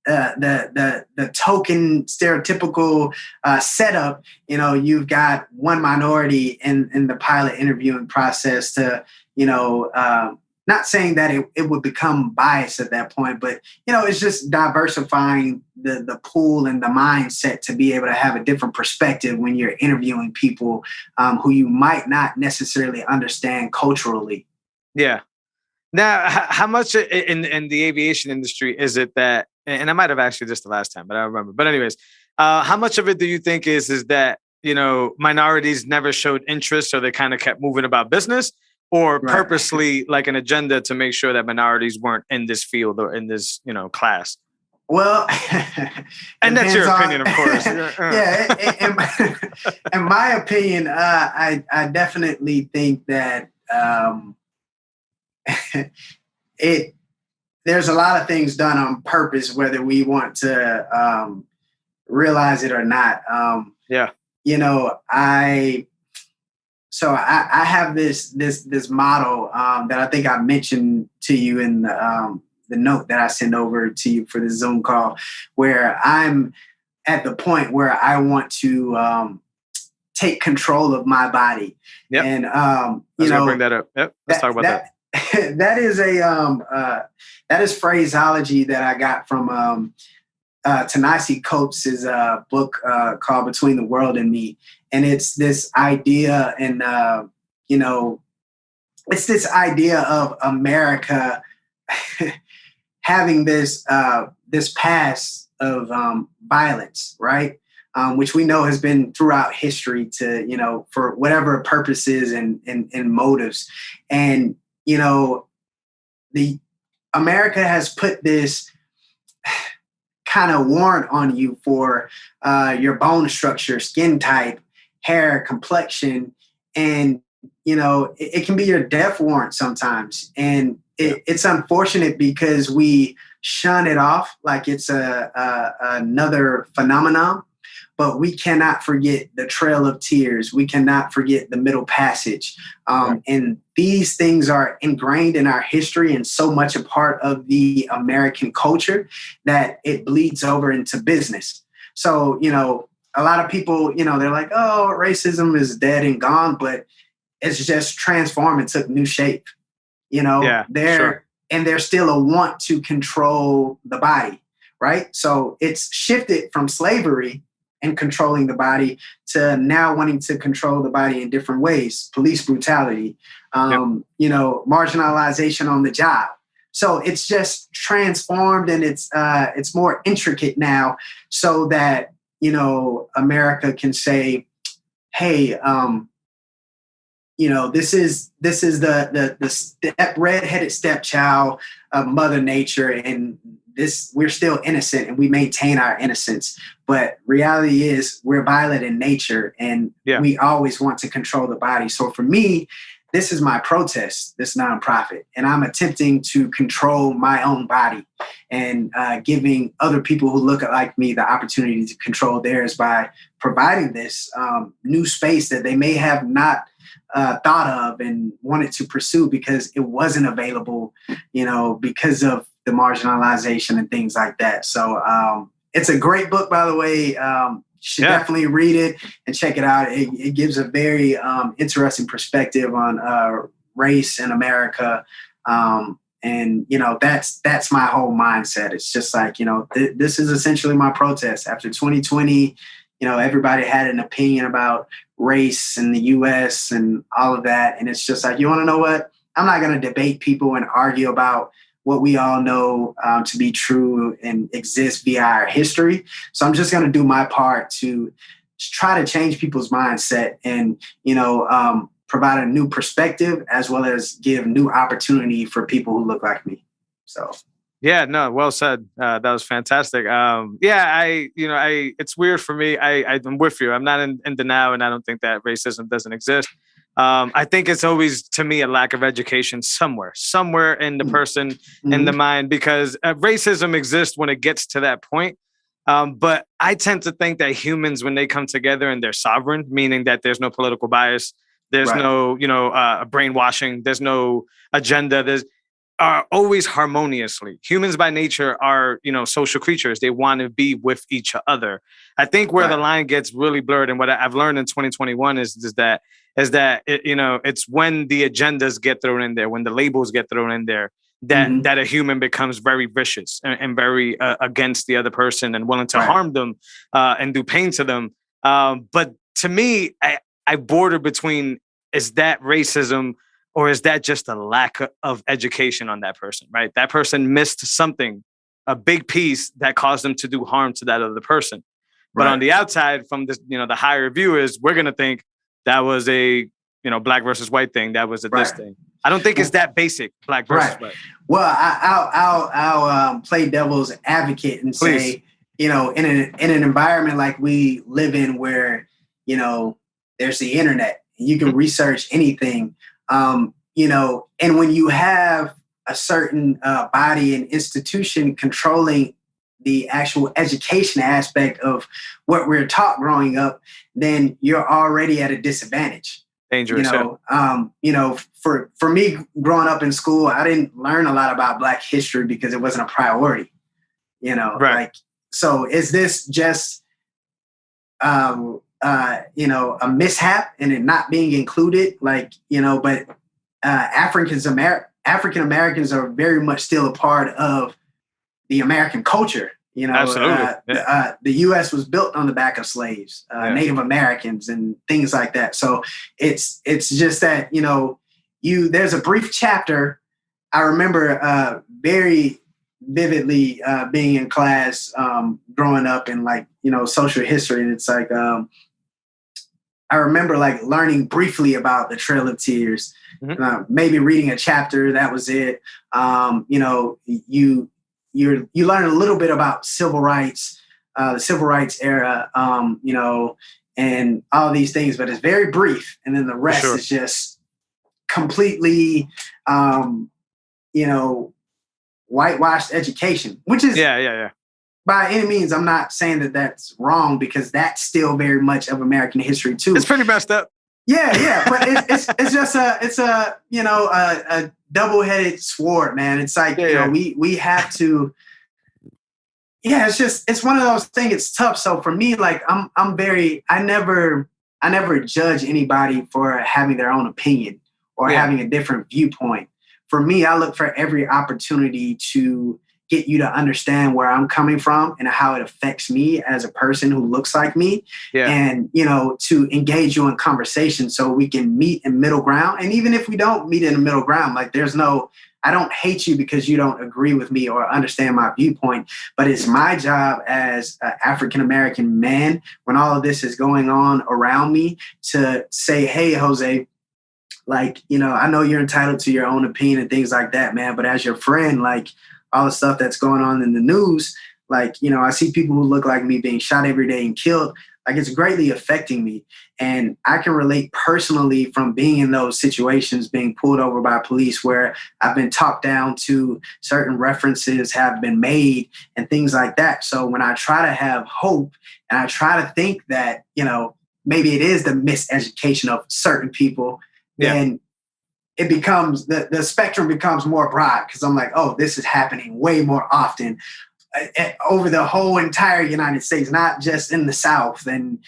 the token stereotypical setup, you've got one minority in the pilot interviewing process to, not saying that it would become biased at that point, but, it's just diversifying the pool and the mindset to be able to have a different perspective when you're interviewing people who you might not necessarily understand culturally. Yeah. Now, how much in the aviation industry is it that, and I might have asked you this the last time, but I don't remember. But anyways, how much of it do you think is that, minorities never showed interest, so they kind of kept moving about business, or purposely like an agenda to make sure that minorities weren't in this field or in this, class? Well, and that's your opinion, of course. In my opinion, I definitely think that there's a lot of things done on purpose, whether we want to realize it or not. I have this model that I think I mentioned to you in the note that I sent over to you for the Zoom call, where I'm at the point where I want to take control of my body. Yep. And bring that up. Yep. Let's talk about that. That is phraseology that I got from Ta-Nehisi Coates' book called Between the World and Me. And it's this idea and, it's this idea of America having this past of violence, right? Which we know has been throughout history to, for whatever purposes and motives. And, the America has put this kind of warrant on you for your bone structure, skin type, hair, complexion, and it can be your death warrant sometimes. And it's unfortunate because we shun it off like it's another phenomenon. But we cannot forget the Trail of Tears. We cannot forget the Middle Passage. And these things are ingrained in our history and so much a part of the American culture that it bleeds over into business. So, a lot of people, they're like, oh, racism is dead and gone, but it's just transformed and took new shape. And there's still a want to control the body, right? So it's shifted from slavery. and controlling the body to now wanting to control the body in different ways, police brutality, marginalization on the job. So it's just transformed, and it's more intricate now, so that, America can say, hey, this is the redheaded stepchild of Mother Nature, and we're still innocent and we maintain our innocence. But reality is we're violent in nature, and we always want to control the body. So for me, this is my protest, this nonprofit, and I'm attempting to control my own body and giving other people who look like me the opportunity to control theirs by providing this new space that they may have not thought of and wanted to pursue because it wasn't available, because of the marginalization and things like that. So it's a great book, by the way. Should definitely read it and check it out. It gives a very interesting perspective on race in America. And that's my whole mindset. It's just like, this is essentially my protest. After 2020, everybody had an opinion about race in the US and all of that. And it's just like, you want to know what? I'm not going to debate people and argue about what we all know to be true and exist via our history. So I'm just going to do my part to try to change people's mindset and, provide a new perspective as well as give new opportunity for people who look like me. So. Yeah, no, well said. That was fantastic. It's weird for me. I'm with you. I'm not in denial, and I don't think that racism doesn't exist. I think it's always, to me, a lack of education somewhere in the person, in the mind, because racism exists when it gets to that point. But I tend to think that humans, when they come together and they're sovereign, meaning that there's no political bias, there's no, brainwashing, there's no agenda, are always harmoniously. Humans by nature are, social creatures. They want to be with each other. I think where the line gets really blurred, and what I've learned in 2021 is that it's when the agendas get thrown in there, when the labels get thrown in there, that a human becomes very vicious and very against the other person and willing to harm them and do pain to them. But to me, I border between, is that racism or is that just a lack of education on that person, right? That person missed something, a big piece that caused them to do harm to that other person. But on the outside, from this, the higher viewers, we're going to think that was a, black versus white thing. That was this thing. I don't think it's that basic, black versus white. Well, I'll play devil's advocate and say, in an environment like we live in where, there's the internet, you can research anything, and when you have a certain body and institution controlling the actual education aspect of what we're taught growing up, then you're already at a disadvantage. Dangerous. For me growing up in school, I didn't learn a lot about Black history because it wasn't a priority. So is this just a mishap and it not being included? But African Americans are very much still a part of the American culture. Absolutely. The U.S. was built on the back of slaves, Native Americans, and things like that. So it's just that there's a brief chapter. I remember very vividly being in class growing up in social history, and it's like I remember learning briefly about the Trail of Tears, maybe reading a chapter. That was it. You learn a little bit about civil rights, the civil rights era, and all these things, but it's very brief. And then the rest is just completely, whitewashed education, which is by any means. I'm not saying that that's wrong, because that's still very much of American history too. It's pretty messed up. Yeah, but it's just a double-headed sword, man. It's like we have to. Yeah, it's one of those things. It's tough. So for me, I never judge anybody for having their own opinion or having a different viewpoint. For me, I look for every opportunity to get you to understand where I'm coming from and how it affects me as a person who looks like me. Yeah. And, to engage you in conversation so we can meet in middle ground. And even if we don't meet in the middle ground, like I don't hate you because you don't agree with me or understand my viewpoint, but it's my job as an African-American man, when all of this is going on around me, to say, hey, Jose, like, I know you're entitled to your own opinion and things like that, man. But as your friend, like all the stuff that's going on in the news, like, I see people who look like me being shot every day and killed. Like, it's greatly affecting me. And I can relate personally from being in those situations, being pulled over by police where I've been talked down to, certain references have been made and things like that. So when I try to have hope and I try to think that, maybe it is the miseducation of certain people, then it becomes, the spectrum becomes more broad, because I'm like, oh, this is happening way more often over the whole entire United States, not just in the South. And,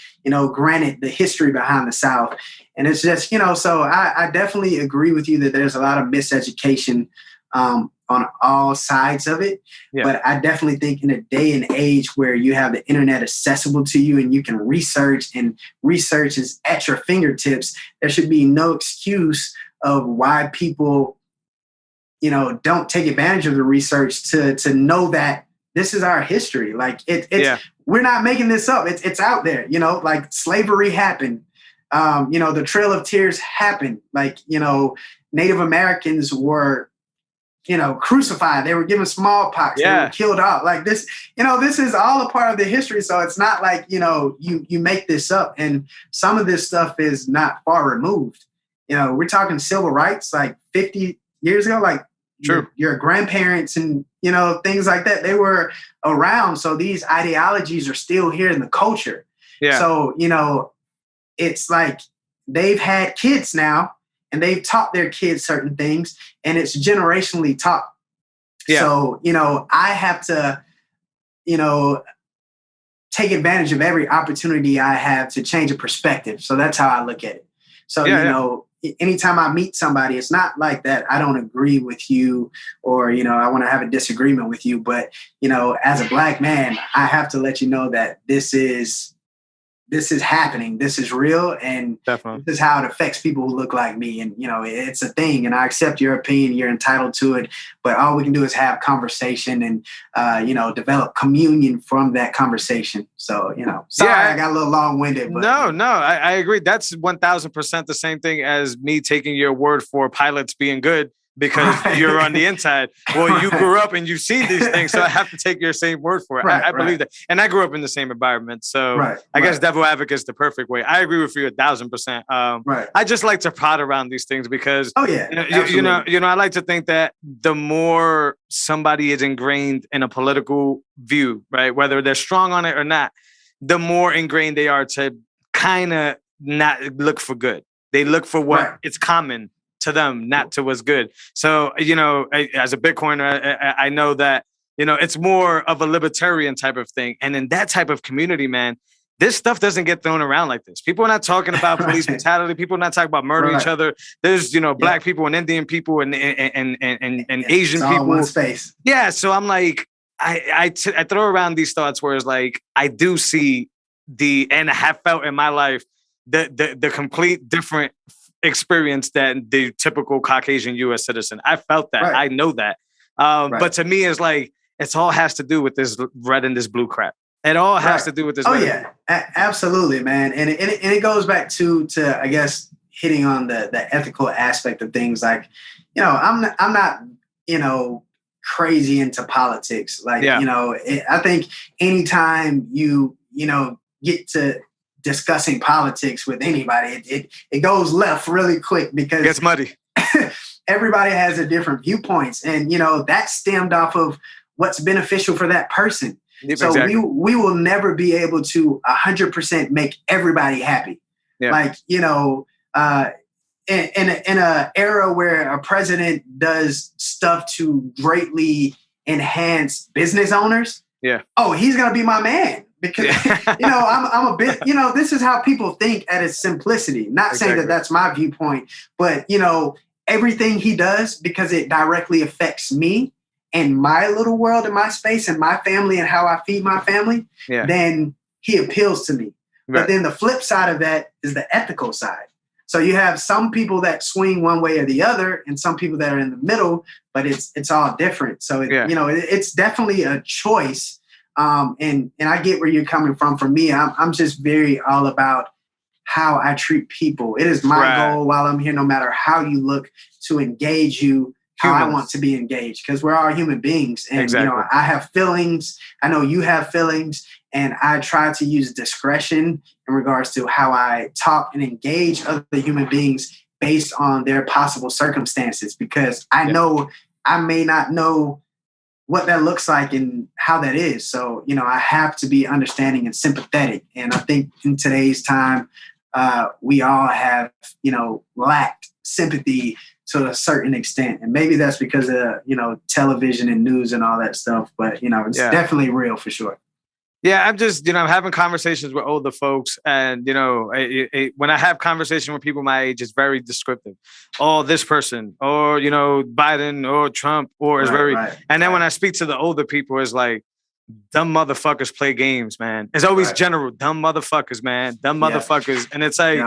granted, the history behind the South. And it's just, so I definitely agree with you that there's a lot of miseducation on all sides of it. Yeah. But I definitely think in a day and age where you have the internet accessible to you and you can research, and research is at your fingertips, there should be no excuse of why people, don't take advantage of the research to know that this is our history. Like we're not making this up. It's out there, like slavery happened. The Trail of Tears happened. Like, Native Americans were, crucified. They were given smallpox. They were killed off. Like this, this is all a part of the history. So it's not like, you make this up. And some of this stuff is not far removed. We're talking civil rights, like 50 years ago, like true. Your grandparents and, things like that, they were around. So these ideologies are still here in the culture. Yeah. So, it's like they've had kids now and they've taught their kids certain things, and it's generationally taught. Yeah. So, I have to, take advantage of every opportunity I have to change a perspective. So that's how I look at it. So, anytime I meet somebody, it's not like that I don't agree with you or, I want to have a disagreement with you. But, as a Black man, I have to let you know that this is happening. This is real. And Definitely. This is how it affects people who look like me. And, it's a thing. And I accept your opinion. You're entitled to it. But all we can do is have conversation and, develop communion from that conversation. So, sorry, I got a little long-winded. But, No, I agree. That's 1,000% the same thing as me taking your word for pilots being good, because you're on the inside. Well, you grew up and you see these things, so I have to take your same word for it. I believe that. And I grew up in the same environment. So I guess devil advocate is the perfect way. I agree with you 1,000%. I just like to prod around these things because, I like to think that the more somebody is ingrained in a political view, right, whether they're strong on it or not, the more ingrained they are to kind of not look for good. They look for what it's common to them, not to what's good. So, as a Bitcoiner, I know that, it's more of a libertarian type of thing. And in that type of community, man, this stuff doesn't get thrown around like this. People are not talking about police brutality. People are not talking about murdering each other. There's, Black people and Indian people and Asian people. All one space. Yeah. So I'm like, I throw around these thoughts where it's like, I do see and I have felt in my life the complete different experience than the typical Caucasian U.S. citizen. I felt that. I know that. But to me, it's like, it's all has to do with this red and this blue crap. It all has to do with this. Oh, yeah, absolutely, man. And it goes back to, I guess, hitting on the ethical aspect of things. Like, I'm not, crazy into politics. Like, I think anytime you get to discussing politics with anybody, it goes left really quick because it gets muddy. Everybody has a different viewpoints, and that stemmed off of what's beneficial for that person. Yep, so exactly. we will never be able to 100% make everybody happy. Yeah. Like in a era where a president does stuff to greatly enhance business owners. Yeah. Oh, he's gonna be my man. Because, I'm a bit, this is how people think at its simplicity. Not saying that that's my viewpoint, but, everything he does, because it directly affects me in my little world, in my space, and my family and how I feed my family, then he appeals to me. Right. But then the flip side of that is the ethical side. So you have some people that swing one way or the other, and some people that are in the middle, but it's all different. So it's definitely a choice. And I get where you're coming from. For me, I'm just very all about how I treat people. It is my goal while I'm here, no matter how you look, to engage you how I want to be engaged, because we're all human beings. And, I have feelings. I know you have feelings. And I try to use discretion in regards to how I talk and engage other human beings based on their possible circumstances, because I know I may not know what that looks like and how that is. So, I have to be understanding and sympathetic. And I think in today's time, we all have, lacked sympathy to a certain extent. And maybe that's because of, television and news and all that stuff. But, it's definitely real for sure. Yeah, I'm just, I'm having conversations with older folks, and, when I have conversation with people my age, it's very descriptive. Oh, this person, or, Biden, or Trump, or it's and then when I speak to the older people, it's like, dumb motherfuckers play games, man. It's always general, dumb motherfuckers, man, dumb motherfuckers. And it's like,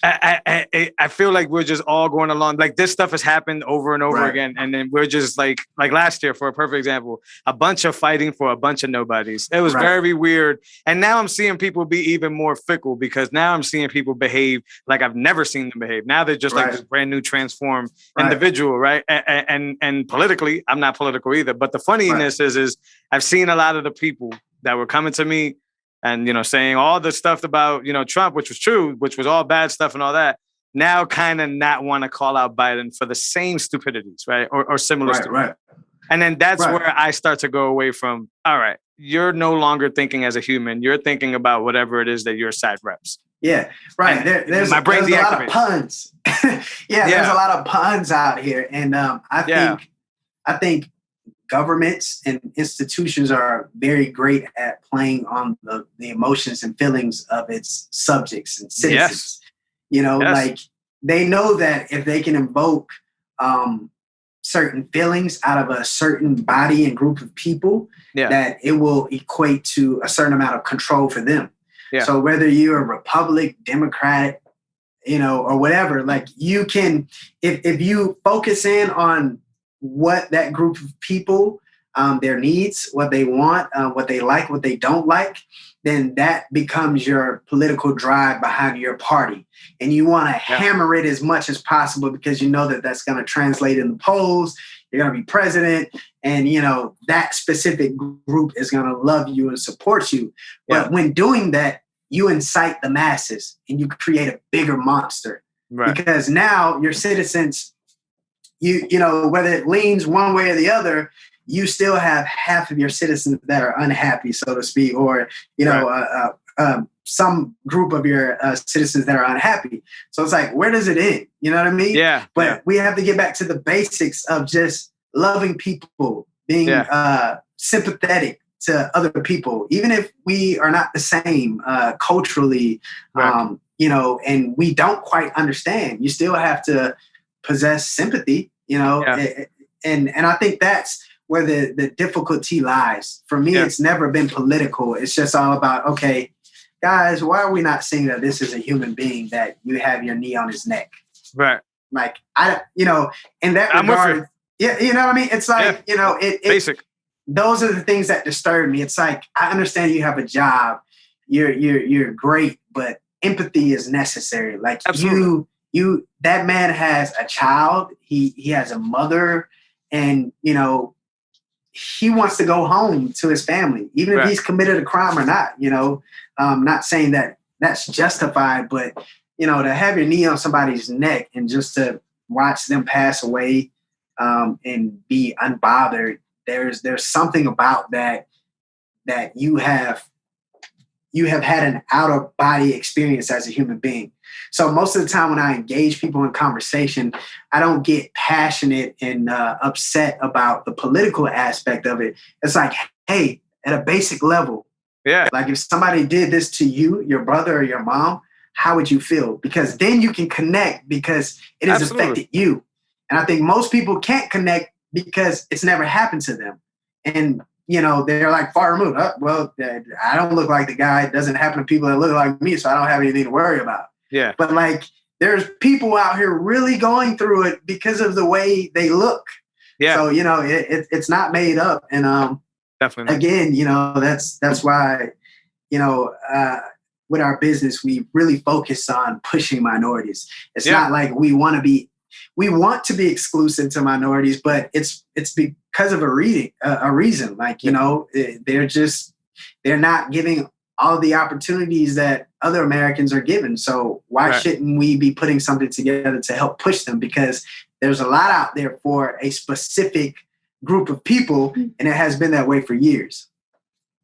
I feel like we're just all going along. Like, this stuff has happened over and over again. And then we're just like last year, for a perfect example, a bunch of fighting for a bunch of nobodies. It was very weird. And now I'm seeing people be even more fickle, because now I'm seeing people behave like I've never seen them behave. Now they're just like this brand new transformed individual, right? And politically, I'm not political either. But the funniness is I've seen a lot of the people that were coming to me and, saying all the stuff about, Trump, which was true, which was all bad stuff and all that, now kind of not want to call out Biden for the same stupidities, right? Or similar stuff. Right. And then that's where I start to go away from, all right, you're no longer thinking as a human. You're thinking about whatever it is that your side reps. Yeah, right. There's a lot of puns. There's a lot of puns out here. And I think governments and institutions are very great at playing on the emotions and feelings of its subjects and citizens. Like, they know that if they can invoke certain feelings out of a certain body and group of people, that it will equate to a certain amount of control for them. So whether you're a Republic, Democrat, or whatever, like, you can, if you focus in on what that group of people, their needs, what they want, what they like, what they don't like, then that becomes your political drive behind your party. And you want to hammer it as much as possible, because you know that that's going to translate in the polls. You're going to be president, and, that specific group is going to love you and support you. But when doing that, you incite the masses and you create a bigger monster. Because now your citizens, whether it leans one way or the other, you still have half of your citizens that are unhappy, so to speak, or, some group of your citizens that are unhappy. So it's like, where does it end? You know what I mean? But we have to get back to the basics of just loving people, being sympathetic to other people, even if we are not the same culturally, and we don't quite understand. You still have to possess sympathy, and I think that's where the difficulty lies. For me, it's never been political. It's just all about, okay, guys, why are we not seeing that this is a human being, that you have your knee on his neck? Right. Like, in that regard, you know what I mean? It's like, basic. Those are the things that disturb me. It's like, I understand you have a job, you're great, but empathy is necessary. Like, that man has a child, he has a mother, and, he wants to go home to his family, even if he's committed a crime or not, not saying that that's justified, but, to have your knee on somebody's neck and just to watch them pass away, and be unbothered, there's something about that you have had an out-of-body experience as a human being. So most of the time when I engage people in conversation, I don't get passionate and upset about the political aspect of it. It's like, hey, at a basic level, like, if somebody did this to you, your brother or your mom, how would you feel? Because then you can connect, because it has affected you. And I think most people can't connect because it's never happened to them. And, you know, they're like far removed. Oh, well, I don't look like the guy. It doesn't happen to people that look like me, so I don't have anything to worry about. Yeah. But like, there's people out here really going through it because of the way they look. Yeah. So, you know, it's not made up. And definitely. Again, you know, that's why, you know, with our business, we really focus on pushing minorities. It's not like we want to be exclusive to minorities, but it's because of a reason. Like, you know, they're not giving all the opportunities that other Americans are given. So why shouldn't we be putting something together to help push them? Because there's a lot out there for a specific group of people, and it has been that way for years.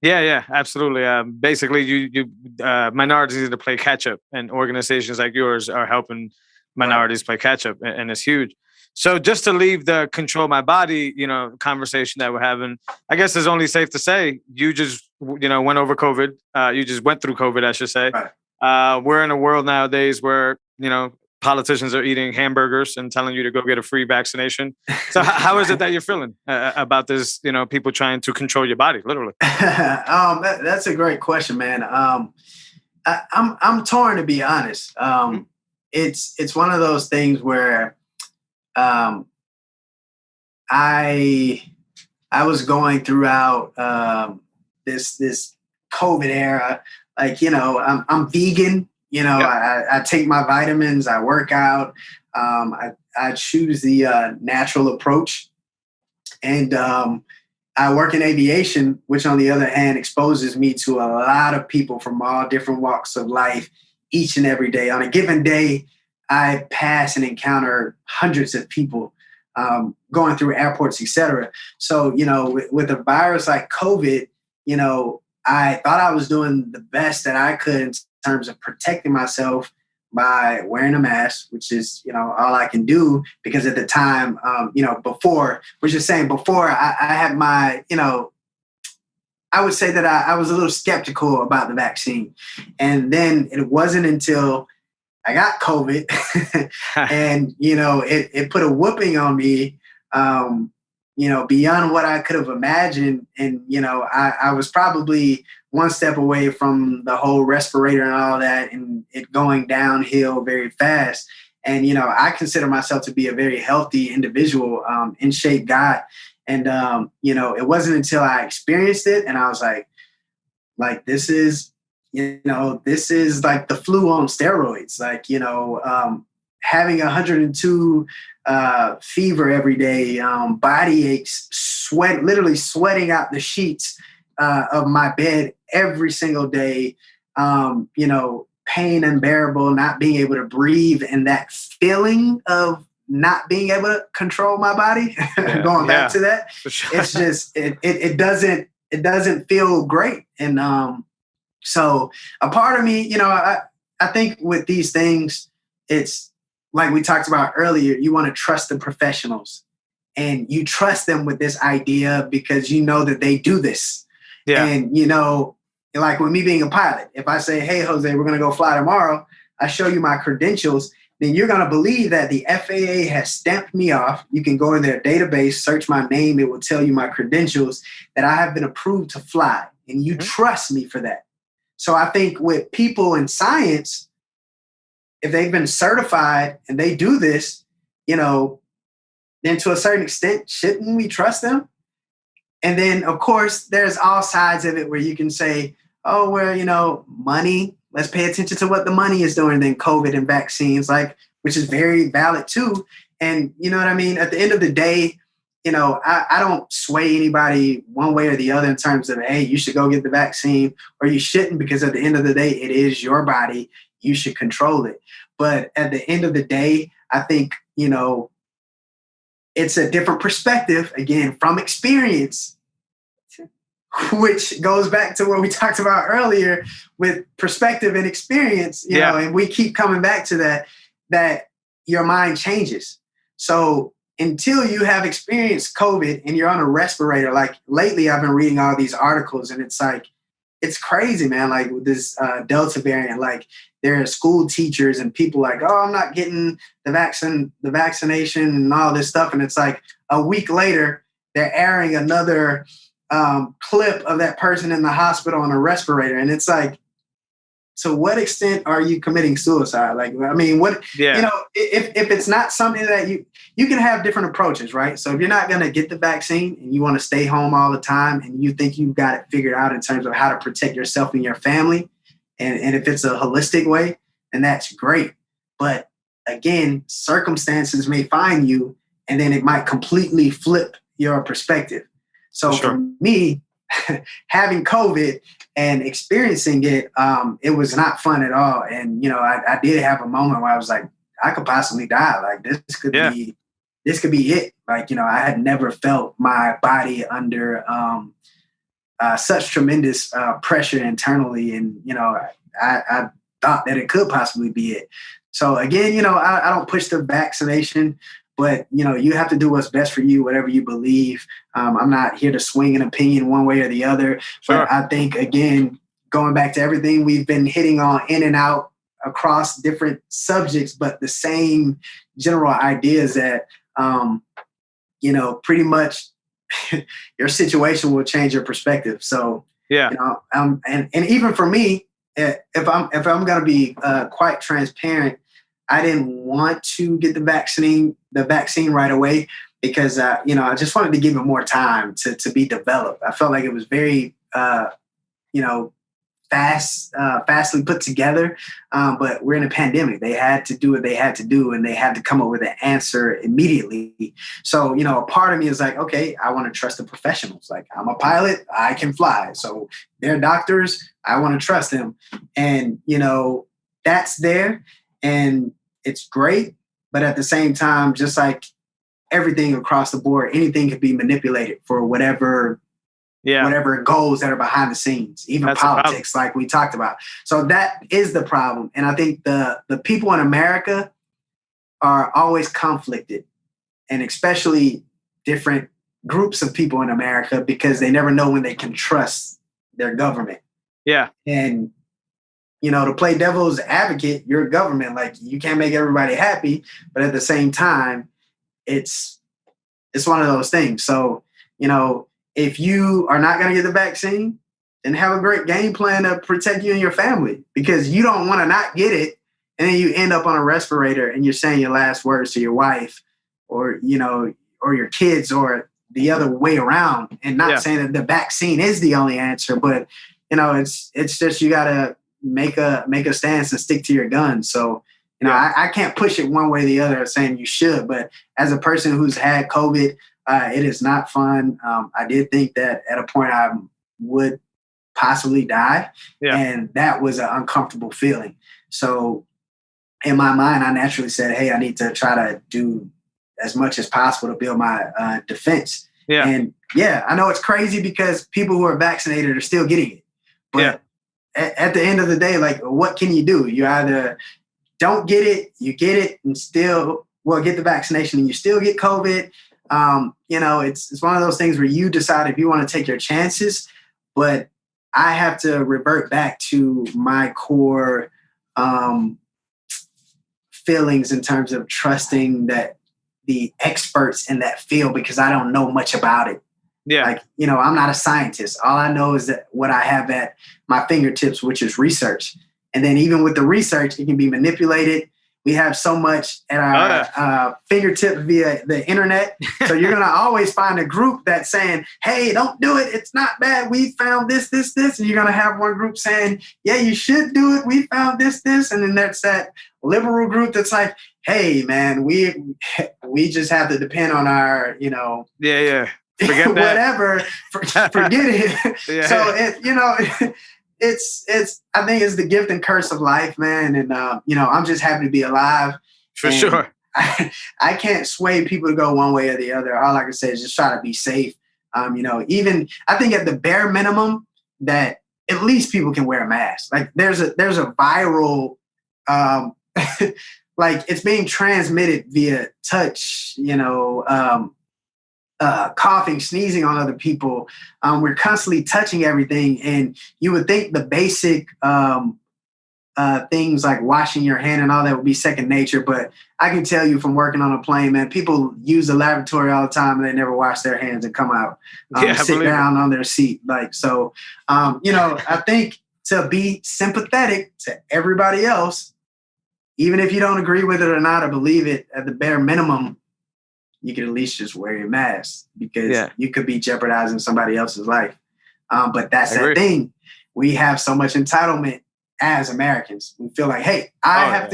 Yeah, absolutely. Basically, you minorities need to play catch up, and organizations like yours are helping minorities play catch up, and it's huge. So just to leave the control my body, you know, conversation that we're having, I guess it's only safe to say you just, you know, went over COVID. You just went through COVID, I should say. Right. We're in a world nowadays where, you know, politicians are eating hamburgers and telling you to go get a free vaccination. So how is it that you're feeling about this, you know, people trying to control your body, literally? That's a great question, man. I'm torn, to be honest. It's one of those things where I was going throughout this COVID era. Like, you know, I'm vegan. You know, I take my vitamins, I work out, I choose the natural approach. And I work in aviation, which on the other hand exposes me to a lot of people from all different walks of life each and every day. On a given day, I pass and encounter hundreds of people going through airports, etc. So, you know, with a virus like COVID, you know, I thought I was doing the best that I could in terms of protecting myself by wearing a mask, which is, you know, all I can do, because at the time, you know, before I had my, you know, I would say that I was a little skeptical about the vaccine. And then it wasn't until I got COVID and, you know, it put a whooping on me, you know, beyond what I could have imagined. And, you know, I was probably one step away from the whole respirator and all that, and it going downhill very fast. And, you know, I consider myself to be a very healthy individual, in shape guy. And, you know, it wasn't until I experienced it and I was like, this is like the flu on steroids. Like, you know, having 102 fever every day, body aches, literally sweating out the sheets of my bed every single day, you know, pain unbearable, not being able to breathe, and that feeling of not being able to control my body. Going back to that, sure. It's just it doesn't feel great. And so a part of me, you know, I think with these things, it's like we talked about earlier, you want to trust the professionals, and you trust them with this idea because you know that they do this. Yeah. And, you know, like with me being a pilot, if I say, hey, Jose, we're going to go fly tomorrow, I show you my credentials, then you're going to believe that the FAA has stamped me off. You can go in their database, search my name. It will tell you my credentials, that I have been approved to fly. And you trust me for that. So I think with people in science, if they've been certified and they do this, you know, then to a certain extent, shouldn't we trust them? And then, of course, there's all sides of it where you can say, oh, well, you know, money, let's pay attention to what the money is doing than COVID and vaccines, like, which is very valid too. And you know what I mean? At the end of the day, you know, I don't sway anybody one way or the other in terms of, hey, you should go get the vaccine or you shouldn't, because at the end of the day, it is your body. You should control it. But at the end of the day, I think, you know, it's a different perspective, again, from experience, which goes back to what we talked about earlier with perspective and experience, you know, and we keep coming back to that your mind changes. So until you have experienced COVID and you're on a respirator, like lately I've been reading all these articles and it's like, it's crazy, man. Like with this Delta variant, like there are school teachers and people like, oh, I'm not getting the vaccination and all this stuff. And it's like a week later, they're airing another clip of that person in the hospital on a respirator. And it's like, to what extent are you committing suicide? Like, I mean, if it's not something that you can have different approaches, right? So if you're not going to get the vaccine and you want to stay home all the time and you think you've got it figured out in terms of how to protect yourself and your family, and if it's a holistic way, then that's great. But again, circumstances may find you and then it might completely flip your perspective. So for me, having COVID and experiencing it, it was not fun at all. And, I did have a moment where I was like, I could possibly die. Like this could be it. Like, I had never felt my body under such tremendous pressure internally. And, I thought that it could possibly be it. So again, I don't push the vaccination. But, you have to do what's best for you, whatever you believe. I'm not here to swing an opinion one way or the other. Sure. But I think, again, going back to everything we've been hitting on in and out across different subjects, but the same general ideas that, pretty much your situation will change your perspective. So, and even for me, if I'm going to be quite transparent, I didn't want to get the vaccine right away because, I just wanted to give it more time to be developed. I felt like it was very, fastly put together. But we're in a pandemic. They had to do what they had to do, and they had to come up with an answer immediately. So, a part of me is like, okay, I want to trust the professionals. Like, I'm a pilot, I can fly. So they're doctors, I want to trust them. And, that's there. And it's great, but at the same time, just like everything across the board, anything could be manipulated for whatever goals that are behind the scenes, even that's politics, like we talked about. So that is the problem. And I think the people in America are always conflicted, and especially different groups of people in America, because they never know when they can trust their government. Yeah. And to play devil's advocate, you're a government. Like, you can't make everybody happy, but at the same time, it's one of those things. So, if you are not going to get the vaccine, then have a great game plan to protect you and your family, because you don't want to not get it. And then you end up on a respirator and you're saying your last words to your wife or your kids, or the other way around, and not saying that the vaccine is the only answer, but it's just, you got to make a stance and stick to your guns. So, I can't push it one way or the other saying you should, but as a person who's had COVID, it is not fun. I did think that at a point I would possibly die, and that was an uncomfortable feeling. So in my mind, I naturally said, hey, I need to try to do as much as possible to build my defense. Yeah. And I know it's crazy because people who are vaccinated are still getting it, but at the end of the day, like, what can you do? You either don't get it, you get it and still, get the vaccination and you still get COVID. It's one of those things where you decide if you want to take your chances, but I have to revert back to my core feelings in terms of trusting that the experts in that field, because I don't know much about it. Yeah. Like, I'm not a scientist. All I know is that what I have at my fingertips, which is research. And then even with the research, it can be manipulated. We have so much at our fingertips via the internet. So you're going to always find a group that's saying, hey, don't do it. It's not bad. We found this. And you're going to have one group saying, yeah, you should do it. We found this. And then there's that liberal group that's like, hey, man, we just have to depend on our, forget that. Whatever, forget it. So it's I think it's the gift and curse of life, man. And I'm just happy to be alive. For sure. I can't sway people to go one way or the other. All I can say is just try to be safe. Even I think at the bare minimum that at least people can wear a mask. Like there's a viral like it's being transmitted via touch, coughing, sneezing on other people. We're constantly touching everything. And you would think the basic things like washing your hand and all that would be second nature. But I can tell you from working on a plane, man, people use the lavatory all the time and they never wash their hands and come out, sit down on their seat. Like, so, I think to be sympathetic to everybody else, even if you don't agree with it or not, or believe it, at the bare minimum, you can at least just wear your mask, because you could be jeopardizing somebody else's life. But that's that thing. We have so much entitlement as Americans. We feel like, hey, I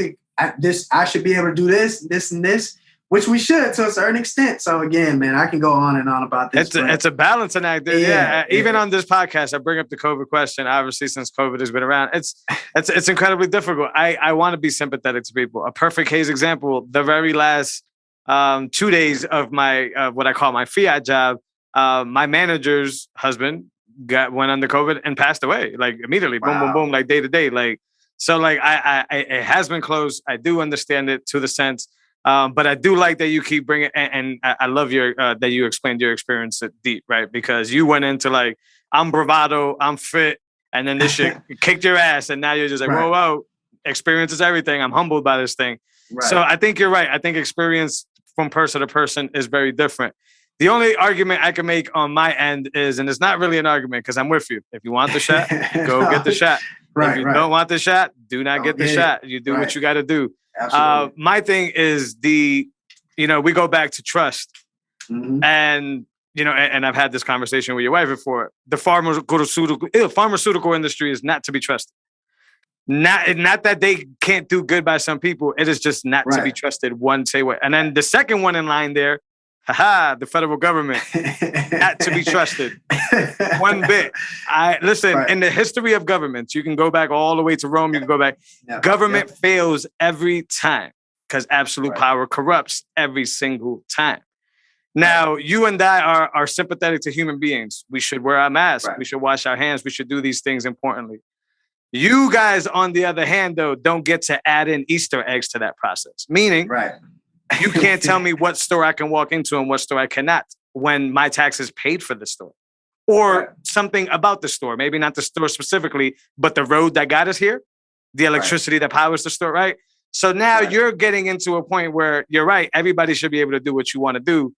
should be able to do this, and this, which we should to a certain extent. So again, man, I can go on and on about this. It's a balancing act. Even on this podcast, I bring up the COVID question. Obviously, since COVID has been around, it's incredibly difficult. I want to be sympathetic to people. A perfect case example: the very last 2 days of my what I call my fiat job, my manager's husband went under COVID and passed away, like immediately. Wow. Boom, boom, boom, like day to day. Like, so like I it has been close. I do understand it to the sense. But I do like that you keep bringing, and I love your that you explained your experience deep, right? Because you went into like, I'm bravado, I'm fit, and then this shit kicked your ass, and now you're just like, whoa, experience is everything. I'm humbled by this thing. Right. So I think you're right. I think experience from person to person is very different. The only argument I can make on my end is, and it's not really an argument because I'm with you. If you want the shot, go get the shot. If you don't want the shot, do not get the shot. You do what you got to do. My thing is we go back to trust. Mm-hmm. And, and I've had this conversation with your wife before. The pharmaceutical industry is not to be trusted. Not that they can't do good by some people. It is just not to be trusted one say way. And then the second one in line there, the federal government, not to be trusted one bit. In the history of governments, you can go back all the way to Rome. You can go back. Government fails every time because absolute power corrupts every single time. Now, you and I are sympathetic to human beings. We should wear our masks. We should wash our hands. We should do these things importantly. You guys, on the other hand, though, don't get to add in Easter eggs to that process. Meaning, you can't tell me what store I can walk into and what store I cannot when my taxes paid for the store. Or something about the store. Maybe not the store specifically, but the road that got us here, the electricity that powers the store, right? So now you're getting into a point where you're right. Everybody should be able to do what you want to do.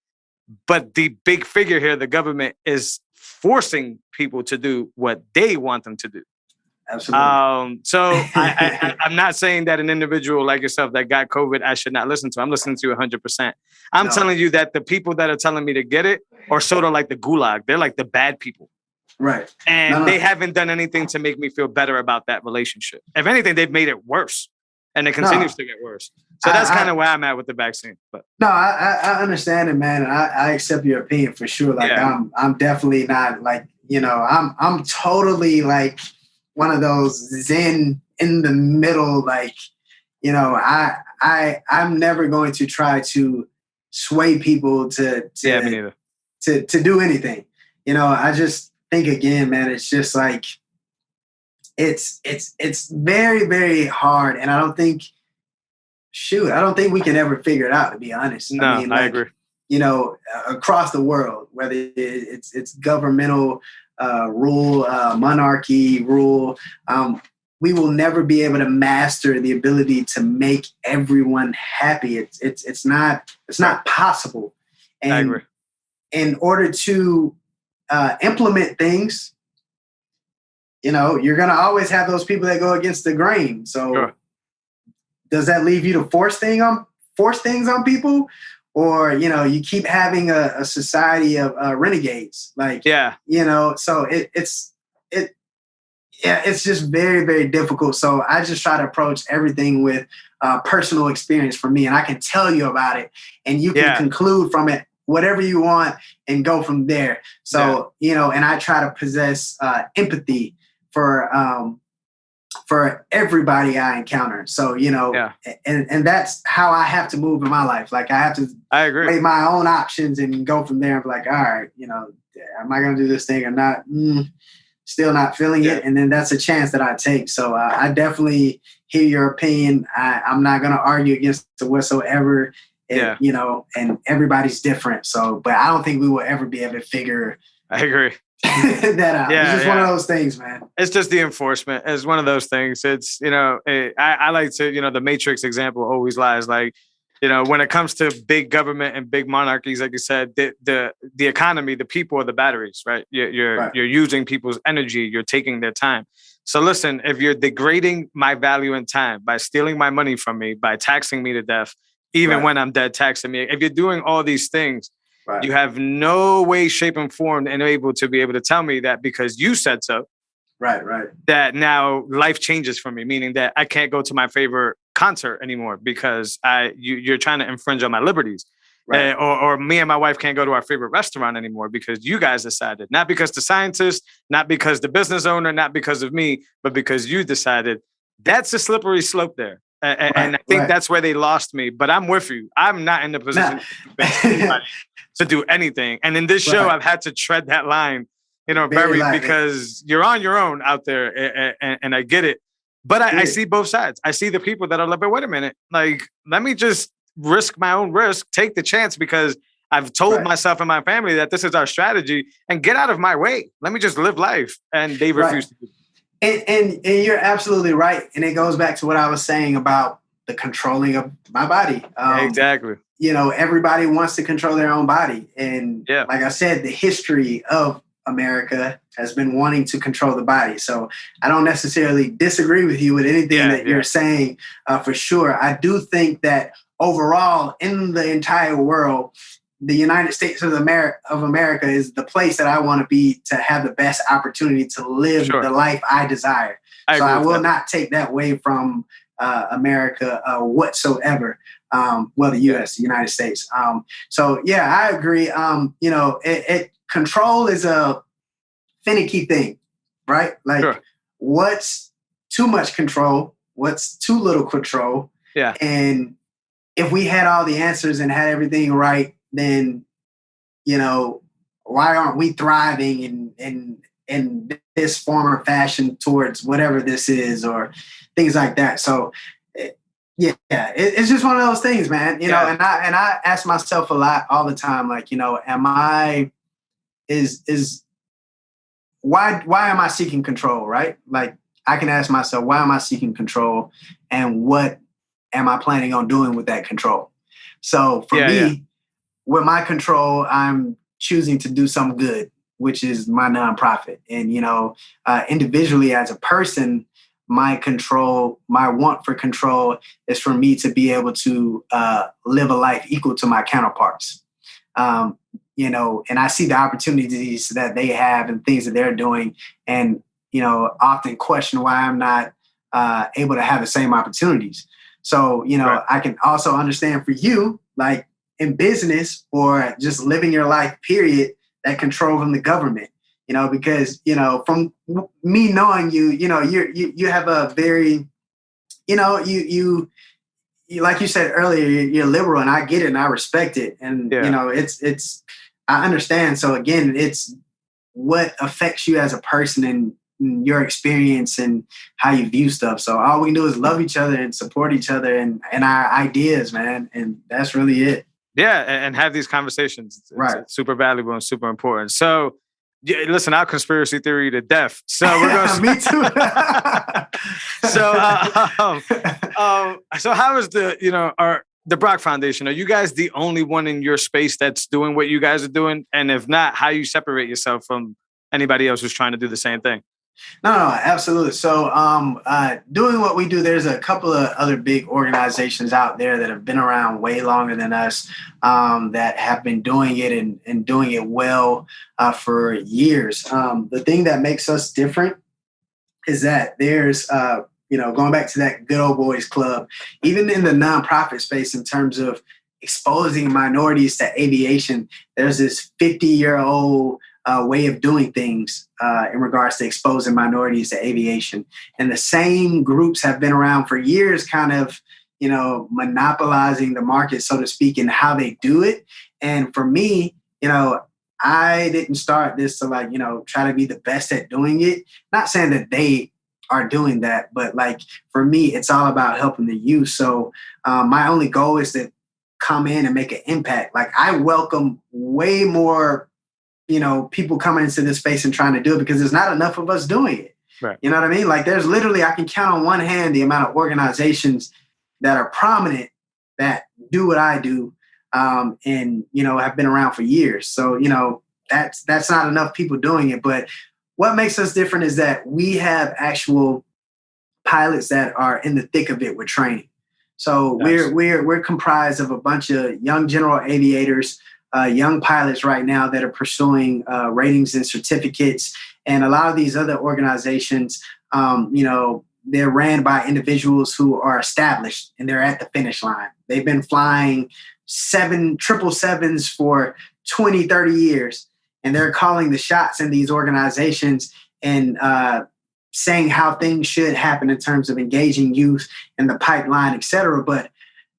But the big figure here, the government, is forcing people to do what they want them to do. Absolutely. So I'm not saying that an individual like yourself that got COVID, I should not listen to. I'm listening to you 100%. I'm telling you that the people that are telling me to get it are sort of like the gulag. They're like the bad people. Right. And they haven't done anything to make me feel better about that relationship. If anything, they've made it worse. And it continues to get worse. So that's kind of where I'm at with the vaccine. But I understand it, man. And I accept your opinion for sure. Like I'm definitely not like, I'm totally like one of those zen in the middle, like, I'm never going to try to sway people to do anything. I just think again, man, it's just like it's very, very hard. And I don't think we can ever figure it out, to be honest. No, I agree. Across the world, whether it's governmental rule, monarchy rule, we will never be able to master the ability to make everyone happy. It's not possible. And I agree. In order to implement things, you're going to always have those people that go against the grain. So does that leave you to force things on people? Or, you keep having a society of renegades, like, so it's just very, very difficult. So I just try to approach everything with personal experience for me. And I can tell you about it and you can conclude from it whatever you want and go from there. So, and I try to possess empathy for everybody I encounter. So, and that's how I have to move in my life. Like I agree. Weigh my own options and go from there and be like, all right, am I going to do this thing or not? Still not feeling it. And then that's a chance that I take. So I definitely hear your opinion. I'm not going to argue against it whatsoever. Yeah. And everybody's different. So, but I don't think we will ever be able to figure I agree. that out. Yeah, it's just one of those things, man. It's just the enforcement. It's one of those things. It's, I like to, the Matrix example always lies. Like, when it comes to big government and big monarchies, like you said, the economy, the people are the batteries, right? You're using people's energy. You're taking their time. So listen, if you're degrading my value and time by stealing my money from me, by taxing me to death, even when I'm dead, taxing me, if you're doing all these things, you have no way, shape, and form and able to be able to tell me that because you said so. Right. That now life changes for me, meaning that I can't go to my favorite concert anymore because you're trying to infringe on my liberties. Right. Or me and my wife can't go to our favorite restaurant anymore because you guys decided. Not because the scientist, not because the business owner, not because of me, but because you decided. That's a slippery slope there. And I think that's where they lost me. But I'm with you. I'm not in the position to do anything. And in this show, I've had to tread that line, because you're on your own out there. And I get it. But I see both sides. I see the people that are like, but wait a minute. Like, let me just risk my own risk, take the chance because I've told myself and my family that this is our strategy and get out of my way. Let me just live life. And they refuse to do it. And you're absolutely right. And it goes back to what I was saying about the controlling of my body. Exactly. Everybody wants to control their own body. And like I said, the history of America has been wanting to control the body. So I don't necessarily disagree with you with anything that you're saying for sure. I do think that overall in the entire world, the United States of America is the place that I want to be to have the best opportunity to live the life I desire. I will not take that away from America whatsoever. The U.S., the United States. I agree. Control is a finicky thing, right? Like what's too much control? What's too little control? Yeah. And if we had all the answers and had everything right, then, why aren't we thriving in this form or fashion towards whatever this is or things like that? So, it's just one of those things, man. And I ask myself a lot all the time, like, why am I seeking control, right? Like, I can ask myself, why am I seeking control, and what am I planning on doing with that control? So for me, with my control, I'm choosing to do something good, which is my nonprofit. And, individually as a person, my want for control is for me to be able to live a life equal to my counterparts. And I see the opportunities that they have and things that they're doing, and, often question why I'm not able to have the same opportunities. So, I can also understand for you, like in business or just living your life, period, that control from the government, because, from me knowing you, you have a very, you like you said earlier, you're liberal, and I get it and I respect it. And, I understand. So again, it's what affects you as a person and your experience and how you view stuff. So all we can do is love each other and support each other and our ideas, man. And that's really it. Yeah. And have these conversations. It's super valuable and super important. So listen, I'll conspiracy theory to death. So we're going to... Me too. So how is the Brock Foundation? Are you guys the only one in your space that's doing what you guys are doing? And if not, how you separate yourself from anybody else who's trying to do the same thing? No, absolutely. So doing what we do, there's a couple of other big organizations out there that have been around way longer than us, that have been doing it and doing it well for years. The thing that makes us different is that there's, going back to that good old boys club, even in the nonprofit space in terms of exposing minorities to aviation, there's this 50-year-old way of doing things in regards to exposing minorities to aviation. And the same groups have been around for years, kind of, monopolizing the market, so to speak, in how they do it. And for me, I didn't start this to try to be the best at doing it. Not saying that they are doing that, but for me, it's all about helping the youth. So my only goal is to come in and make an impact. Like I welcome way more, people coming into this space and trying to do it because there's not enough of us doing it. Right. You know what I mean? Like there's literally, I can count on one hand the amount of organizations that are prominent that do what I do, and have been around for years. So that's not enough people doing it. But what makes us different is that we have actual pilots that are in the thick of it with training. So nice. we're comprised of a bunch of young general aviators, young pilots right now that are pursuing ratings and certificates. And a lot of these other organizations, they're ran by individuals who are established and they're at the finish line. They've been flying 777s for 20, 30 years. And they're calling the shots in these organizations and saying how things should happen in terms of engaging youth in the pipeline, et cetera. But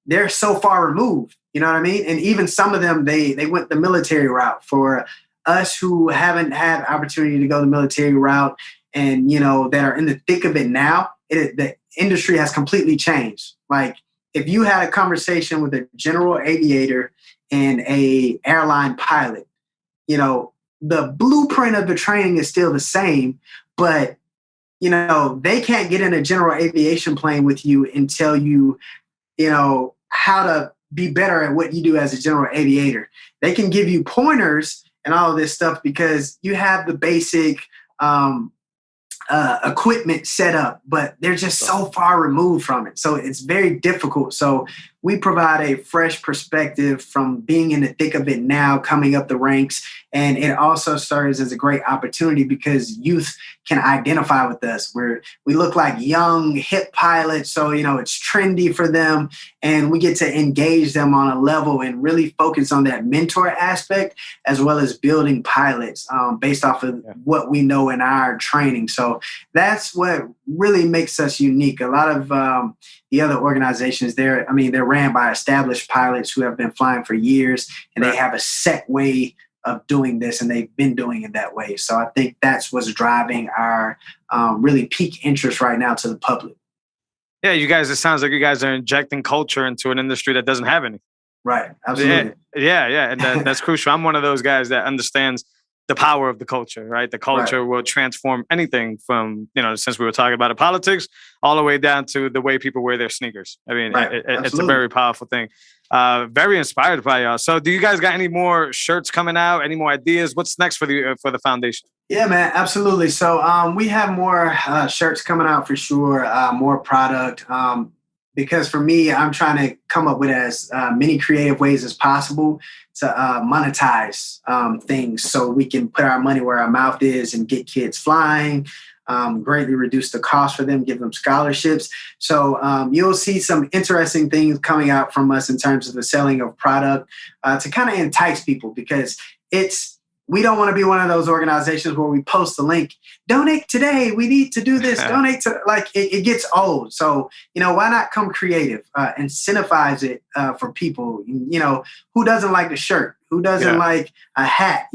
they're so far removed, you know what I mean? And even some of them, they went the military route. For us who haven't had opportunity to go the military route and, that are in the thick of it now, the industry has completely changed. Like if you had a conversation with a general aviator and a airline pilot, the blueprint of the training is still the same, but, they can't get in a general aviation plane with you and tell you, how to be better at what you do as a general aviator. They can give you pointers and all of this stuff because you have the basic equipment set up, but they're just so far removed from it. So it's very difficult. So we provide a fresh perspective from being in the thick of it now, coming up the ranks. And it also serves as a great opportunity because youth can identify with us. We look like young, hip pilots. So, it's trendy for them. And we get to engage them on a level and really focus on that mentor aspect, as well as building pilots based off of what we know in our training. So that's what really makes us unique. A lot of the other organizations, they're ran by established pilots who have been flying for years, and they have a set way of doing this, and they've been doing it that way. So I think that's what's driving our really peak interest right now to the public. Yeah, it sounds like you guys are injecting culture into an industry that doesn't have any. Right, absolutely. Yeah, and that's crucial. I'm one of those guys that understands the power of the culture, right? The culture will transform anything from, since we were talking about politics, all the way down to the way people wear their sneakers. I mean, it's a very powerful thing. Very inspired by y'all. So do you guys got any more shirts coming out? Any more ideas? What's next for the foundation? Yeah, man, absolutely. So we have more shirts coming out for sure, more product. Because for me, I'm trying to come up with as many creative ways as possible to monetize things so we can put our money where our mouth is and get kids flying, greatly reduce the cost for them, give them scholarships. So you'll see some interesting things coming out from us in terms of the selling of product to kind of entice people, because we don't want to be one of those organizations where we post the link, donate today, we need to do this, donate to, like it gets old. So, why not come creative, incentivize it for people, who doesn't like the shirt, who doesn't like a hat,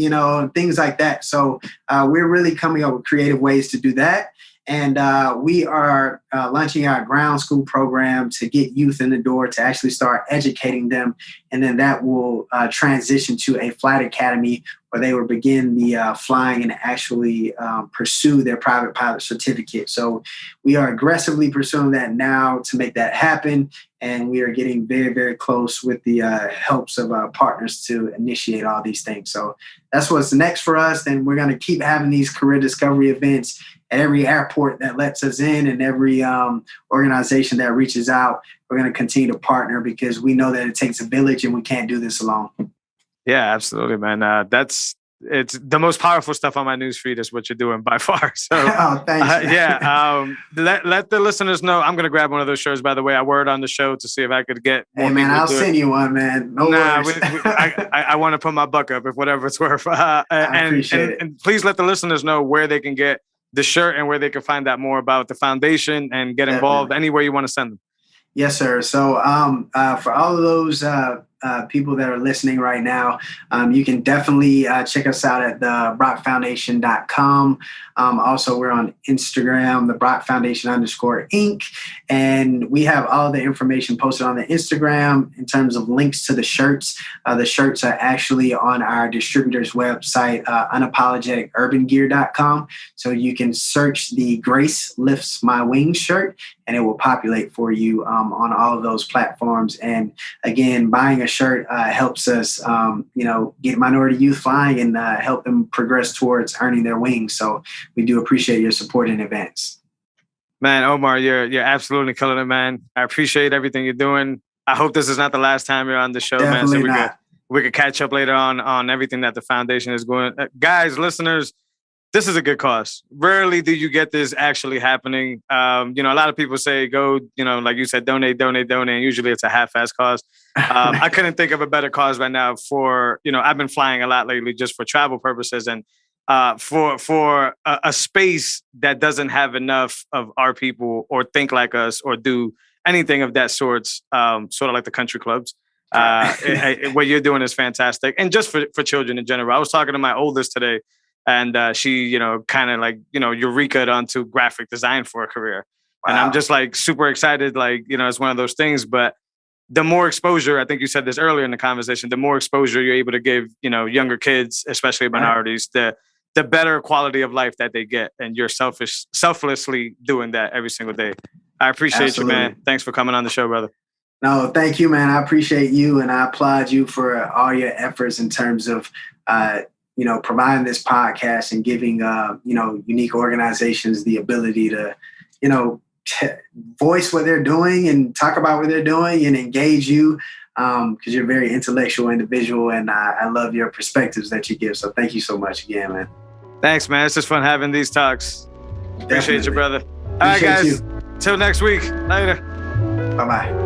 things like that. So we're really coming up with creative ways to do that. And we are launching our ground school program to get youth in the door to actually start educating them. And then that will transition to a flight academy where they will begin the flying and actually pursue their private pilot certificate. So we are aggressively pursuing that now to make that happen. And we are getting very, very close with the helps of our partners to initiate all these things. So that's what's next for us. And we're going to keep having these career discovery events at every airport that lets us in, and every organization that reaches out. We're going to continue to partner because we know that it takes a village and we can't do this alone. Yeah, absolutely, man. It's the most powerful stuff on my newsfeed is what you're doing by far. So, thanks. Let the listeners know. I'm going to grab one of those shirts, by the way. I word on the show to see if I could get more. Hey, man, I'll send you one, man. No worries. I want to put my buck up, if whatever it's worth. I appreciate it. And please let the listeners know where they can get the shirt and where they can find out more about the foundation and get involved anywhere you want to send them. Yes, sir. So for all of those people that are listening right now, you can definitely check us out at the brockfoundation.com. Also, we're on Instagram, the Brock Foundation _Inc. And we have all the information posted on the Instagram in terms of links to the shirts. The shirts are actually on our distributor's website, unapologeticurbangear.com. So you can search the Grace Lifts My Wings shirt, and it will populate for you on all of those platforms. And again, buying a shirt helps us, get minority youth flying and help them progress towards earning their wings. So we do appreciate your support in advance. Man, Omar, you're absolutely killing it, man. I appreciate everything you're doing. I hope this is not the last time you're on the show, Definitely man. So we could catch up later on everything that the foundation is going. Guys, listeners, this is a good cause. Rarely do you get this actually happening. A lot of people say go, like you said, donate. And usually it's a half-ass cause. I couldn't think of a better cause right now for, I've been flying a lot lately just for travel purposes and for a space that doesn't have enough of our people or think like us or do anything of that sort of like the country clubs. What you're doing is fantastic. And just for children in general. I was talking to my oldest today, and she, kind of like, eureka'd onto graphic design for a career. Wow. And I'm just like super excited. Like, it's one of those things. But the more exposure, I think you said this earlier in the conversation, the more exposure you're able to give, younger kids, especially minorities, the better quality of life that they get. And you're selflessly doing that every single day. I appreciate you, man. Thanks for coming on the show, brother. No, thank you, man. I appreciate you, and I applaud you for all your efforts in terms of, providing this podcast and giving, unique organizations the ability to, voice what they're doing and talk about what they're doing and engage you, because you're a very intellectual individual, and I love your perspectives that you give. So thank you so much again, man. Thanks, man. It's just fun having these talks. Appreciate you, brother. All right, guys. Till next week. Later. Bye-bye.